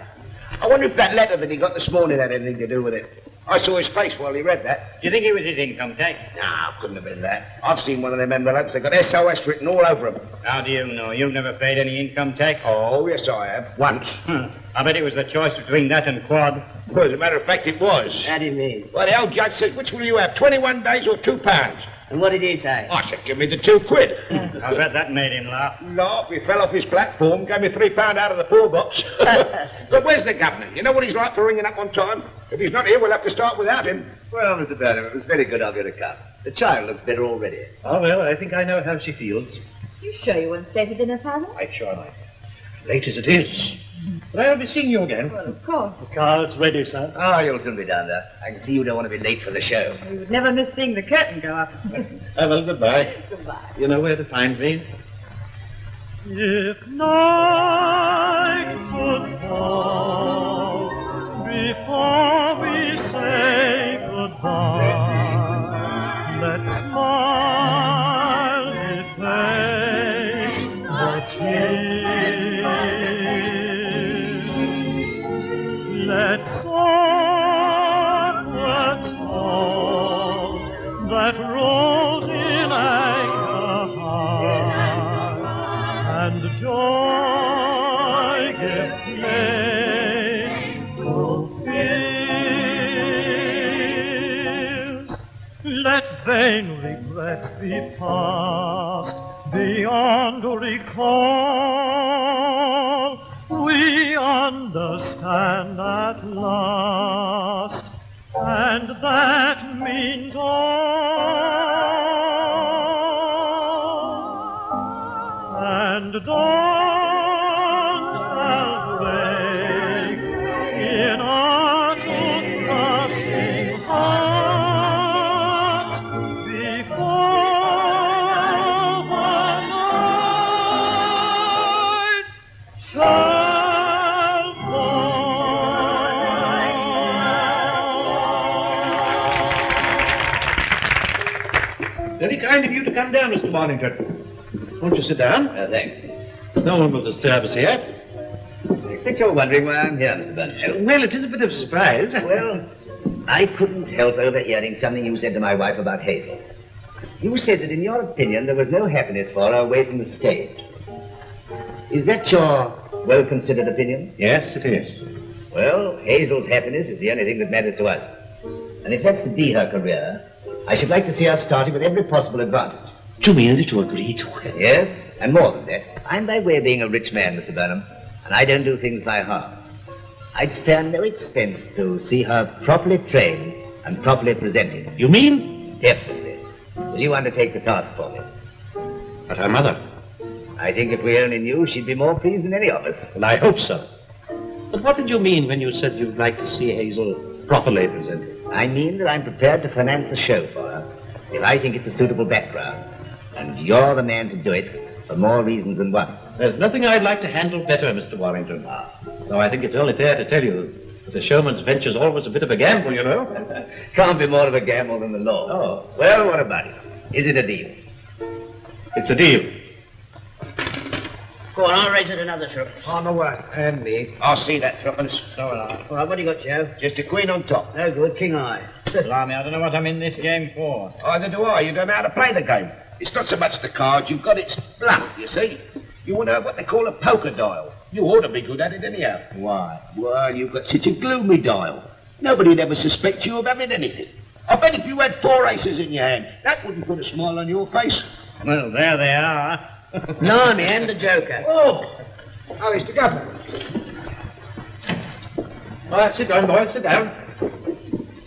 I wonder if that letter that he got this morning had anything to do with it. I saw his face while he read that. Do you think it was his income tax? No, couldn't have been that. I've seen one of them envelopes. They got SOS written all over them. How do you know? You've never paid any income tax? Oh, yes, I have. Once. I bet it was the choice between that and quad. Well, as a matter of fact, it was. How do you mean? Well, the old judge says, which will you have, 21 days or £2? And what did he say? I said, give me the £2. I bet that made him laugh. Laugh, he fell off his platform, gave me £3 out of the poor box. But where's the governor? You know what he's like for ringing up on time? If he's not here, we'll have to start without him. Well, Mr. Burnham, it was very good of you to come. The child looks better already. Oh, well, I think I know how she feels. You sure you won't stay for dinner, Father? Quite sure, my dear. Late as it is. But I'll be seeing you again. Well, of course. The car's ready, sir. Oh, you'll soon be down there. I can see you don't want to be late for the show. We would never miss seeing the curtain go up. Well, goodbye. Goodbye. You know where to find me. If night should fall before we say goodbye, let's smile if face the tears. Let's softly fall that rolls in anger high, and joy give place to fears. Let vain regrets be past beyond recall. We understand at last, and that means all. And dawn shall break in our two trusting hearts before the night shall fall. Very kind of you to come down, Mr. Mornington. Won't you sit down? Thanks. No one will disturb us here. I expect you're wondering why I'm here, Mr. Burnham. Well, it is a bit of a surprise. Well, I couldn't help overhearing something you said to my wife about Hazel. You said that in your opinion there was no happiness for her away from the stage. Is that your well-considered opinion? Yes, it is. Well, Hazel's happiness is the only thing that matters to us. And if that's to be her career, I should like to see her starting with every possible advantage. Do you mean that you agree to it? Yes, and more than that. I'm by way of being a rich man, Mr. Burnham, and I don't do things by half. I'd spare no expense to see her properly trained and properly presented. You mean? Definitely. Will you undertake the task for me? But her mother? I think if we only knew, she'd be more pleased than any of us. Well, I hope so. But what did you mean when you said you'd like to see Hazel properly presented? I mean that I'm prepared to finance a show for her if I think it's a suitable background. And you're the man to do it for more reasons than one. There's nothing I'd like to handle better, Mr. Warrington. Though I think it's only fair to tell you that the showman's venture's always a bit of a gamble, you know. Can't be more of a gamble than the law. Oh. Well, what about it? Is it a deal? It's a deal. Go on, I'll raise it another truck. On the way. And me. I'll see that, Tuppence. All right, what do you got, Joe? Just a queen on top. No good, king eye. Blimey, I don't know what I'm in this game for. Either do I. You don't know how to play the game. It's not so much the cards. You've got its bluff, you see. You want to have what they call a poker dial. You ought to be good at it anyhow. Why? Well, you've got such a gloomy dial. Nobody'd ever suspect you of having anything. I bet if you had 4 aces in your hand, that wouldn't put a smile on your face. Well, there they are. Blimey, and the joker. Oh! How is the governor? All right, sit down, boys, sit down.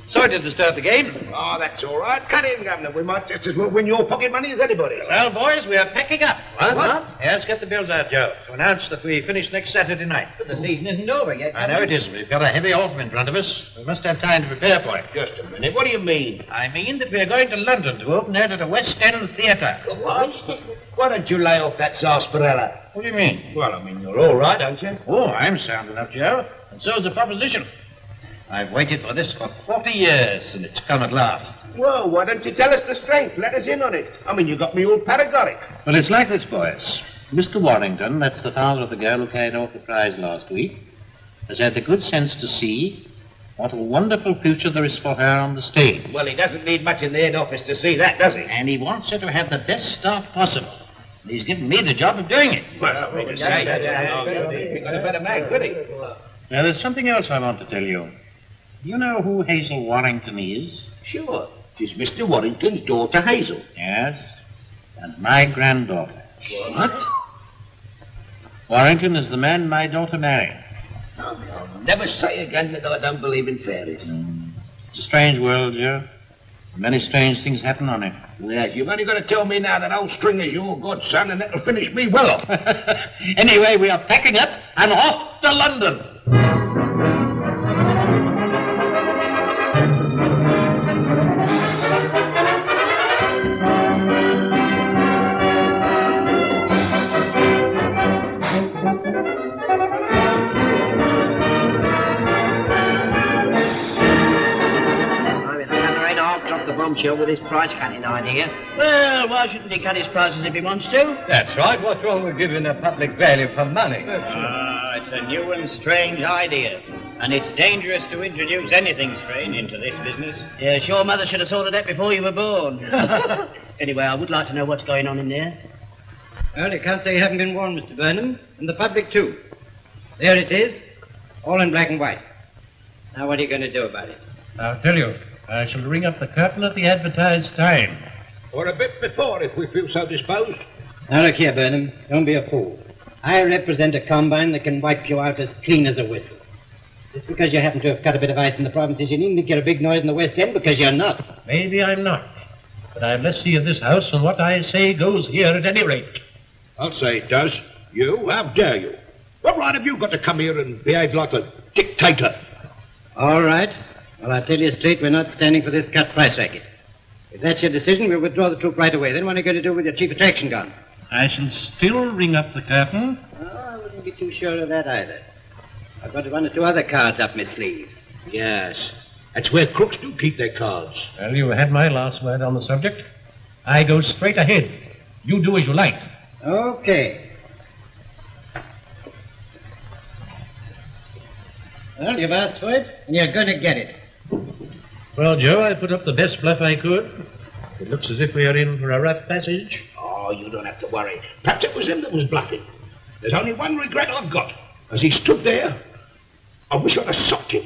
Sorry to disturb the game. Oh, that's all right. Cut in, Governor. We might just as well win your pocket money as anybody. Well, boys, we are packing up. What? Yes, get the bills out, Joe, to announce that we finish next Saturday night. But the season isn't over yet. I know it isn't. We've got a heavy autumn in front of us. We must have time to prepare for it. Just a minute. What do you mean? I mean that we're going to London to open it at a West End theatre. What? Why don't you lay off that sarsaparilla? What do you mean? Well, I mean, you're all right, aren't you? Oh, I'm sound enough, Joe. And so's the proposition. I've waited for this for 40 years, and it's come at last. Well, why don't you tell us the strength? Let us in on it. I mean, you got me all paregoric. Well, it's like this, boys. Mr. Warrington, that's the father of the girl who carried off the prize last week, has had the good sense to see what a wonderful future there is for her on the stage. Well, he doesn't need much in the head office to see that, does he? And he wants her to have the best start possible. And he's given me the job of doing it. Well, we can say that. He got a better man, could he? Now, there's something else I want to tell you. You know who Hazel Warrington is? Sure. She's Mr. Warrington's daughter, Hazel. Yes, and my granddaughter. What? Warrington is the man my daughter married. No, never say again that I don't believe in fairies. It's a strange world, Joe. Many strange things happen on it. Yes, you've only got to tell me now that old Stringer's your godson, and that'll finish me well off. Anyway, we are packing up and off to London. Bombshell with his price cutting idea. Well, why shouldn't he cut his prices if he wants to? That's right. What's wrong with giving a public value for money? It's a new and strange idea. And it's dangerous to introduce anything strange into this business. Yeah, sure, Mother should have thought of that before you were born. Anyway, I would like to know what's going on in there. Well, you can't say you haven't been warned, Mr. Burnham. And the public, too. There it is. All in black and white. Now, what are you going to do about it? I'll tell you. I shall ring up the curtain at the advertised time. Or a bit before, if we feel so disposed. Now, look here, Burnham. Don't be a fool. I represent a combine that can wipe you out as clean as a whistle. Just because you happen to have cut a bit of ice in the provinces, you needn't get a big noise in the West End, because you're not. Maybe I'm not. But I'm less see of this house, and what I say goes here at any rate. I'll say it does. You? How dare you? What right have you got to come here and behave like a dictator? All right. Well, I'll tell you straight, we're not standing for this cut price racket. If that's your decision, we'll withdraw the troop right away. Then what are you going to do with your chief attraction gun? I shall still ring up the curtain. Oh, I wouldn't be too sure of that either. I've got 1 or 2 other cards up my sleeve. Yes. That's where crooks do keep their cards. Well, you had my last word on the subject. I go straight ahead. You do as you like. Okay. Well, you've asked for it, and you're going to get it. Well, Joe, I put up the best bluff I could. It looks as if we are in for a rough passage. Oh, you don't have to worry. Perhaps it was him that was bluffing. There's only one regret I've got. As he stood there, I wish I'd have socked him.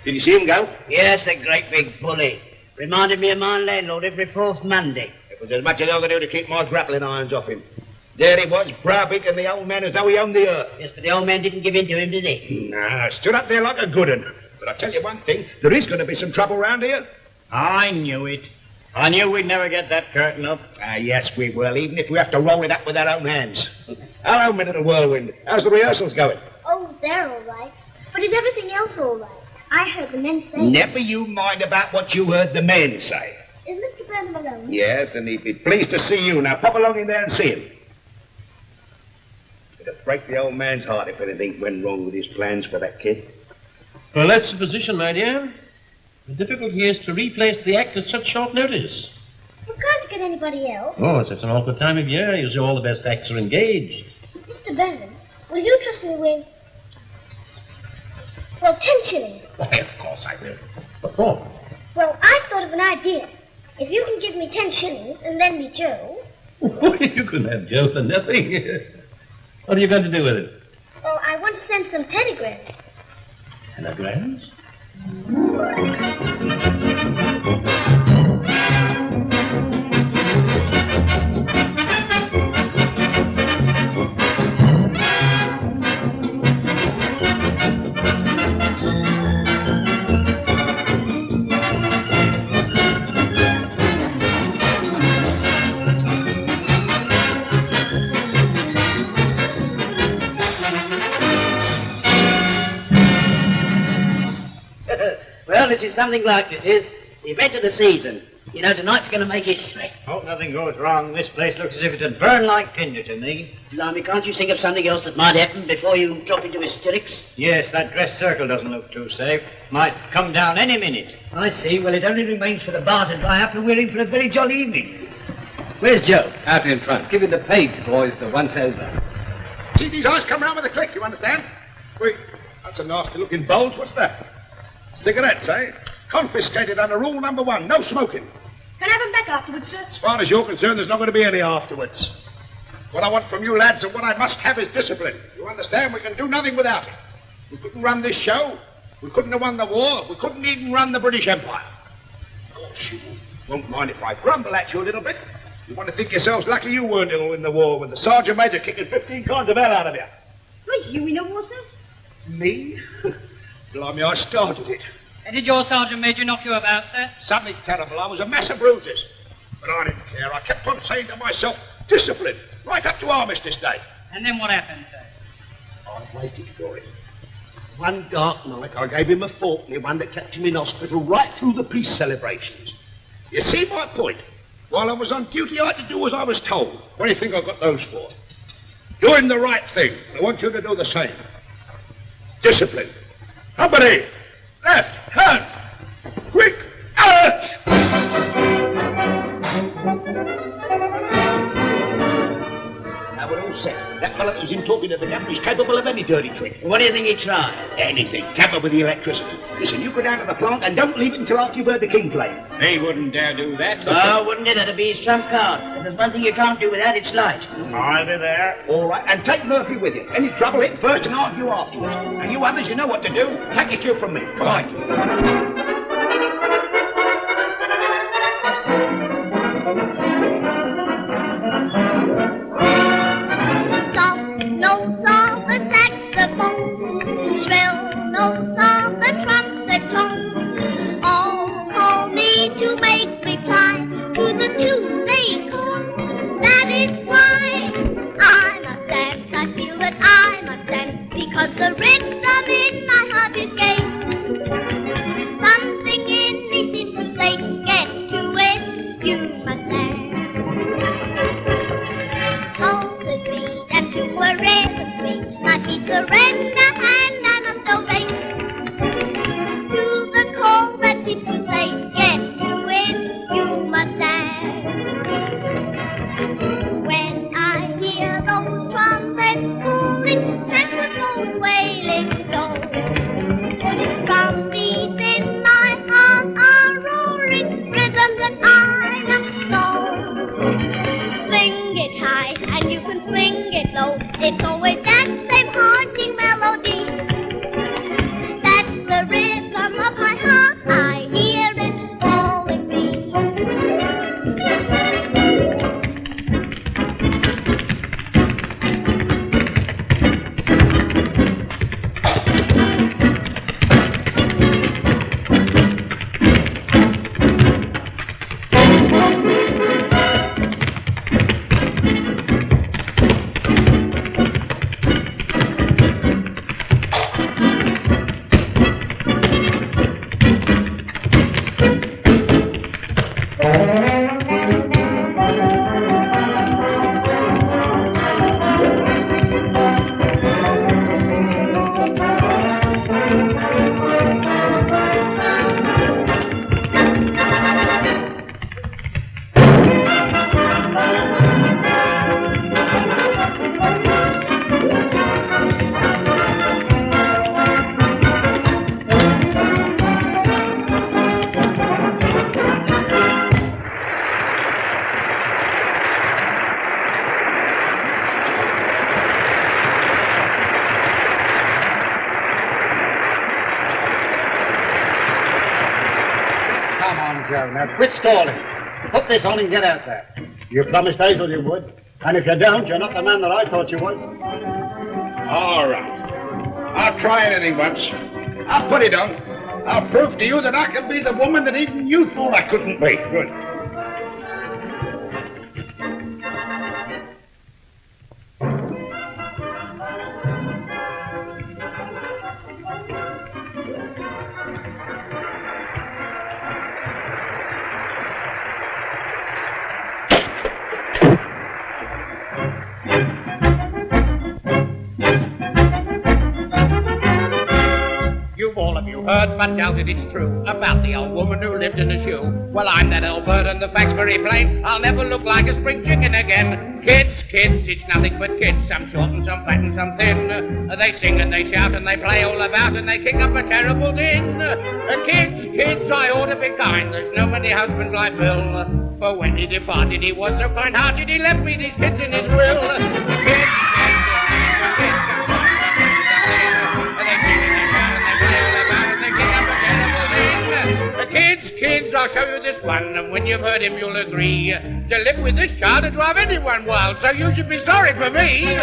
Did you see him go? Yes, a great big bully. Reminded me of my landlord every 4th Monday. It There's as much as I can do to keep my grappling irons off him. There he was, browbeating the old man as though he owned the earth. Yes, but the old man didn't give in to him, did he? Nah, stood up there like a good un. But I tell you one thing, there is going to be some trouble round here. I knew it. I knew we'd never get that curtain up. Ah, yes, we will, even if we have to roll it up with our own hands. Hello, my little whirlwind. How's the rehearsals going? Oh, they're all right. But is everything else all right? I heard the men say... Never you mind about what you heard the men say. Is Mr. Burnham alone? Yes, and he'd be pleased to see you. Now, pop along in there and see him. It'd break the old man's heart if anything went wrong with his plans for that kid. Well, that's the position, my dear. The difficulty is to replace the act at such short notice. Well, can't you get anybody else? Oh, it's such an awkward time of year. You see, all the best acts are engaged. Mr. Burnham, will you trust me with... well, 10 shillings? Why, of course I will. What for? Well, I thought of an idea. If you can give me 10 shillings and lend me Joe... You couldn't have Joe for nothing. What are you going to do with it? Oh, I want to send some telegrams. Telegrams? Well, this is something like this is the event of the season. You know, tonight's going to make history. Hope nothing goes wrong. This place looks as if it'd burn like tinder to me. Blimey, can't you think of something else that might happen before you drop into hysterics? Yes, that dress circle doesn't look too safe. Might come down any minute. I see. Well, it only remains for the bar to dry up and we're in for a very jolly evening. Where's Joe? Out in front. Give him the page, boys, the once over. See these eyes come round with a click, you understand? Wait, that's a nasty-looking bulge. What's that? Cigarettes, eh? Confiscated under rule number 1. No smoking. Can I have them back afterwards, sir? As far as you're concerned, there's not going to be any afterwards. What I want from you lads and what I must have is discipline. You understand? We can do nothing without it. We couldn't run this show. We couldn't have won the war. We couldn't even run the British Empire. Of course, you won't mind if I grumble at you a little bit. You want to think yourselves lucky you weren't ill in the war with the Sergeant Major kicking 15 kinds of hell out of you. Was you in the war, sir? Me? Blimey, I started it. And did your Sergeant Major knock you about, sir? Something terrible. I was a mass of bruises. But I didn't care. I kept on saying to myself, discipline, right up to Armistice Day. And then what happened, sir? I waited for it. One dark night, I gave him a fork near one that kept him in hospital right through the peace celebrations. You see my point? While I was on duty, I had to do as I was told. What do you think I got those for? Doing the right thing. I want you to do the same. Discipline. Company! Left! Turn! Quick! Out! Now we're all set. That fellow that was in talking to the governor is capable of any dirty trick. What do you think he tried? Anything. Tamper with the electricity. Listen, you go down to the plant and don't leave it until after you've heard the king play. He wouldn't dare do that. Oh, wouldn't it? That'd be his trump card. If there's one thing you can't do without, it's light. I'll be there. All right, and take Murphy with you. Any trouble, hit first and argue afterwards. And you others, you know what to do. Take your cue from me. Bye. Notes of the saxophone, shrill notes of the trumpet tone, all call me to make reply to the tune they call. That is why I must dance. I feel that I must dance because the rhythm in my heart is gay. Something in me seems to say, get to it, you must dance. Hold the beat and to a rhythm sweet, my feet surrender and I must obey. To the call that seems to say, get to it, you must dance. When I hear those trumpets calling, saxophones wailing low, drum beats in my heart are roaring, rhythms that I must know. Swing it high and you can swing it low. It's always that same haunting melody. That's the rhythm of my heart. I hear it calling me. well. Now quit stalling. Put this on and get out there. You promised Hazel you would. And if you don't, you're not the man that I thought you was. All right. I'll try anything once. I'll put it on. I'll prove to you that I can be the woman that even you thought I couldn't be. Good. You've all of you heard, but doubted it's true, about the old woman who lived in a shoe. Well, I'm that old bird, and the fact's very plain. I'll never look like a spring chicken again. Kids, it's nothing but kids. Some short and some fat and some thin. They sing and they shout and they play all about and they kick up a terrible din. Kids, I ought to be kind. There's no many husbands like Bill. For when he departed, he was so kind-hearted, he left me these kids in his will. Kids, I'll show you this one, and when you've heard him, you'll agree. To live with this child would drive anyone wild, so you should be sorry for me.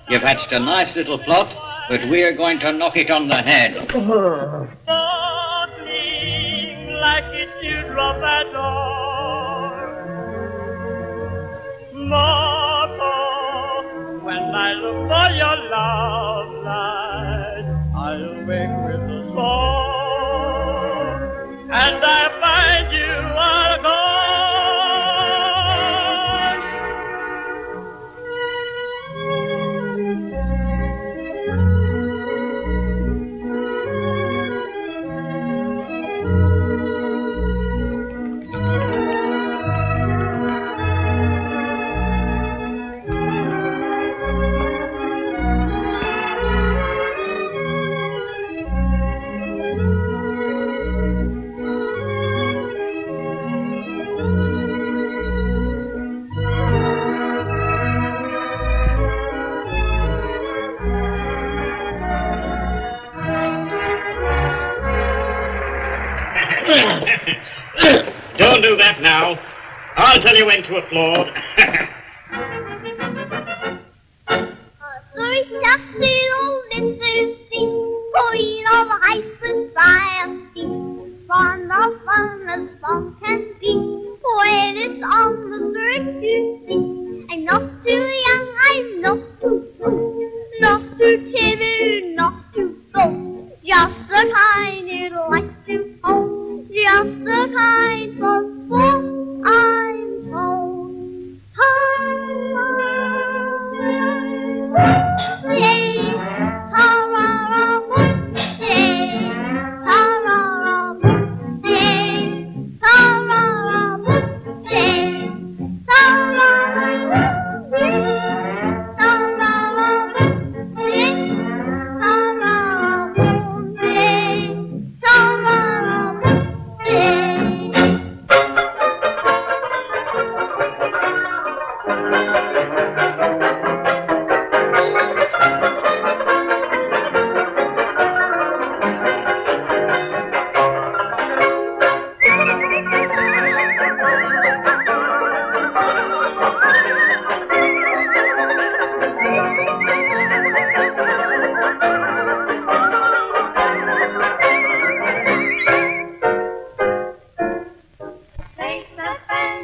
You've hatched a nice little plot, but we're going to knock it on the head. Sparkling like a teardrop at dawn. Martha, when I look for your love light, I awake with a song, and I find you are gone. Don't do that now. I'll tell you when to applaud. Sorry, Dusty, old Mr. Queen of high society. Fun of fun as fun can be, when it's on the circuit you see. I'm not too young, I'm not too old, not too timid, not too bold. Just the kind you'd like to hold, just the kind for what I'm told.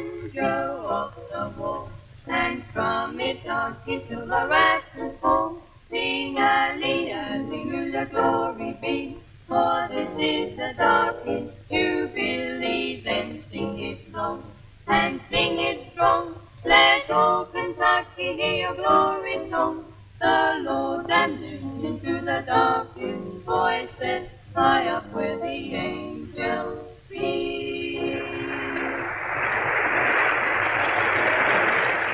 banjo off the wall, and from it on into the rafters fall. Sing hallelujah, glory be, for this is the darkest jubilee. Then sing it long, and sing it strong. Let all Kentucky hear your glory song. The Lord and listen to the darkest voices high up where the angels be.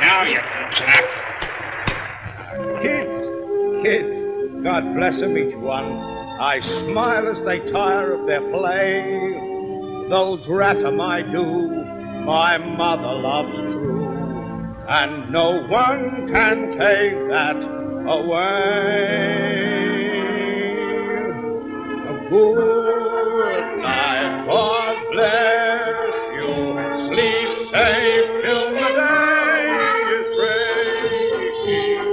Now you can clap. Kids, God bless them each one. I smile as they tire of their play. Those rattom I do, my mother loves true, and no one can take that away. Good night, God bless you. Sleep safe till the day is breaking.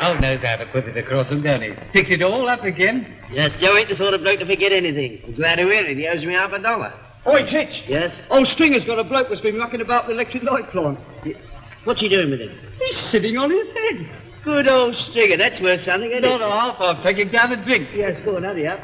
Al knows how to put it across them, don't he? Picks it all up again. Yes, Joe ain't the sort of bloke to forget anything. I'm glad to hear it. He owes me $50. Oi, Titch. Yes? Old Stringer's got a bloke that's been mucking about the electric light plant. What's he doing with him? He's sitting on his head. Good old Stringer. That's worth something, isn't it? Not half. I'll take him down a drink. Yes, go on, hurry up.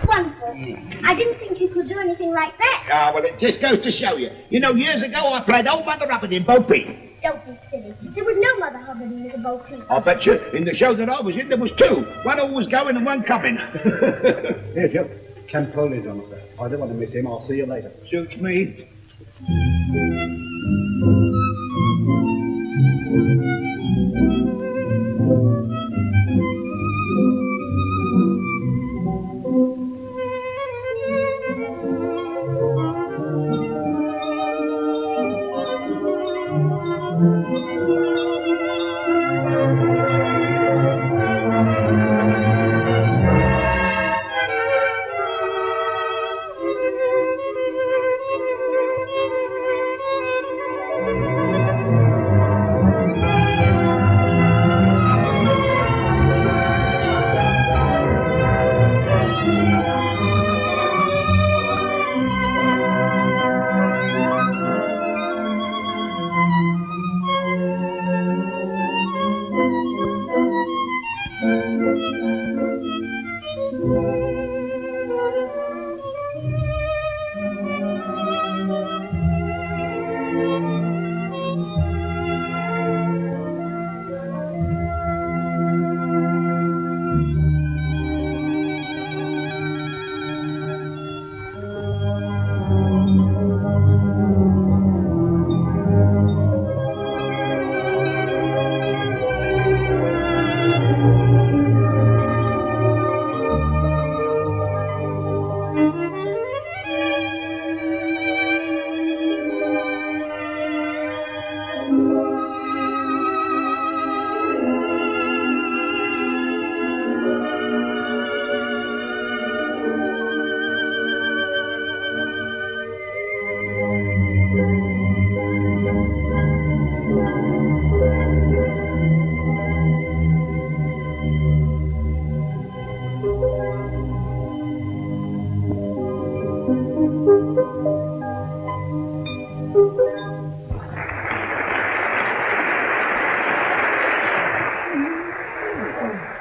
Wonderful. I didn't think you could do anything like that. Ah, well, it just goes to show you. You know, years ago I played Old Mother Hubbard in Bo Peep. Don't be silly. There was no Mother Hubbard in Little Bo Peep. I bet you, in the show that I was in, there was two. One always going and one coming. Here, Joe. Campoli's on, sir. I don't want to miss him. I'll see you later. Suits me.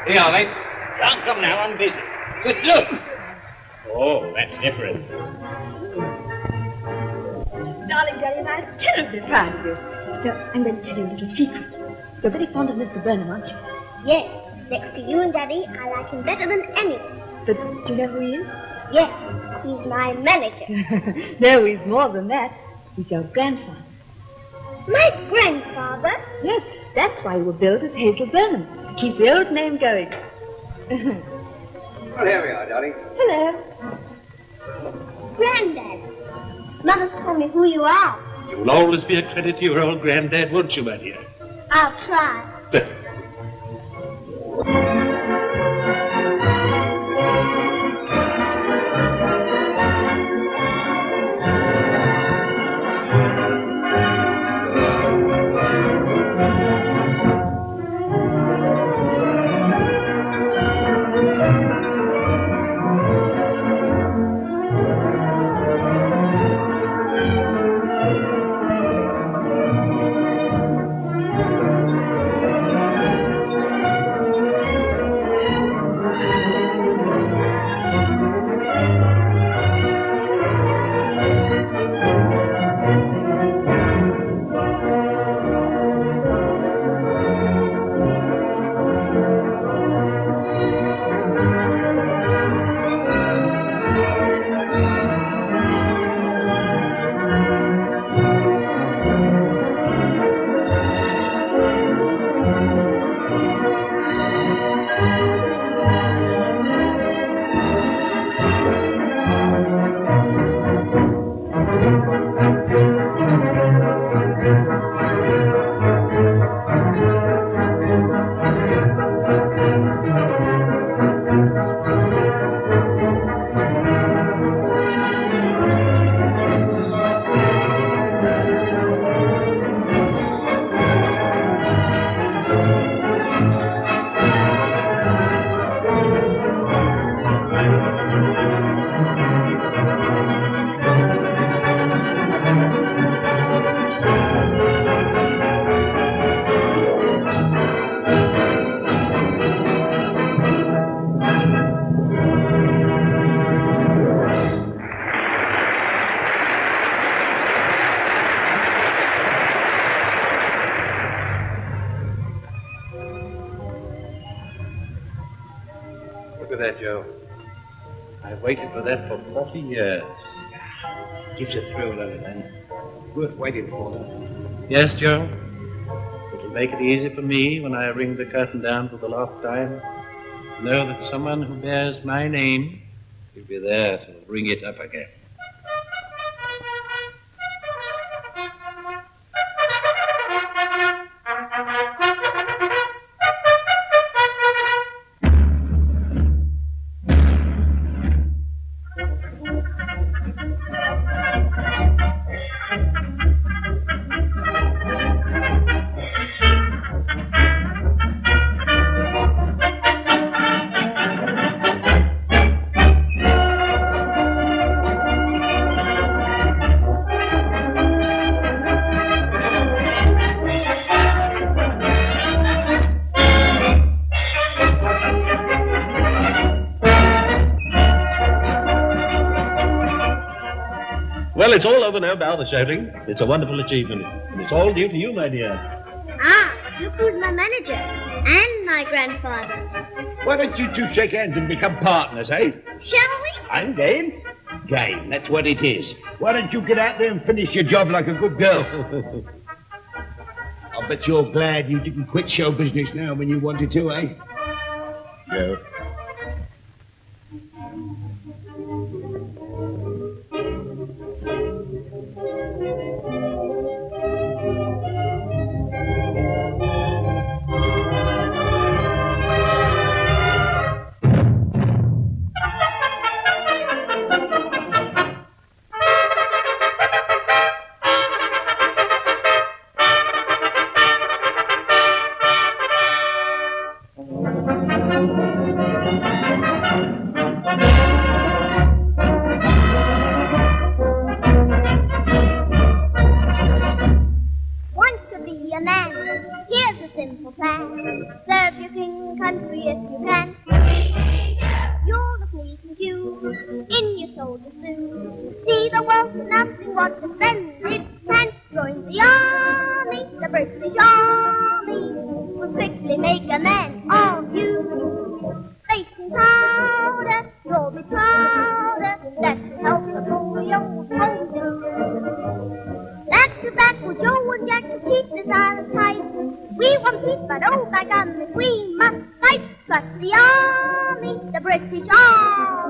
Here, mate. Can't come now, I'm busy. But look! Oh, that's different. Darling Jerry, I'm terribly proud of you. So I'm going to tell you a little secret. You're very fond of Mr. Burnham, aren't you? Yes. Next to you and Daddy, I like him better than anyone. But do you know who he is? Yes. He's my manager. No, he's more than that. He's your grandfather. My grandfather? Yes, that's why you were billed as Hazel Burnham, to keep the old name going. Well, here we are, darling. Hello. Granddad, Mother told me who you are. You'll always be a credit to your old granddad, won't you, my dear? I'll try. Look at that, Joe. I've waited for that for 40 years. Gives a thrill, doesn't it, then? Worth waiting for. Yes, Joe. It'll make it easy for me when I ring the curtain down for the last time to know that someone who bears my name will be there to ring it up again. Well, it's all over now, Val, the shouting. It's a wonderful achievement. And it's all due to you, my dear. Ah, look who's my manager. And my grandfather. Why don't you two shake hands and become partners, eh? Shall we? I'm game. Game, that's what it is. Why don't you get out there and finish your job like a good girl? I'll bet you're glad you didn't quit show business now when you wanted to, eh? No. to back with Joe and Jack to keep this island tight. We want peace, but oh, by gum, if we must fight, trust the army, the British Army.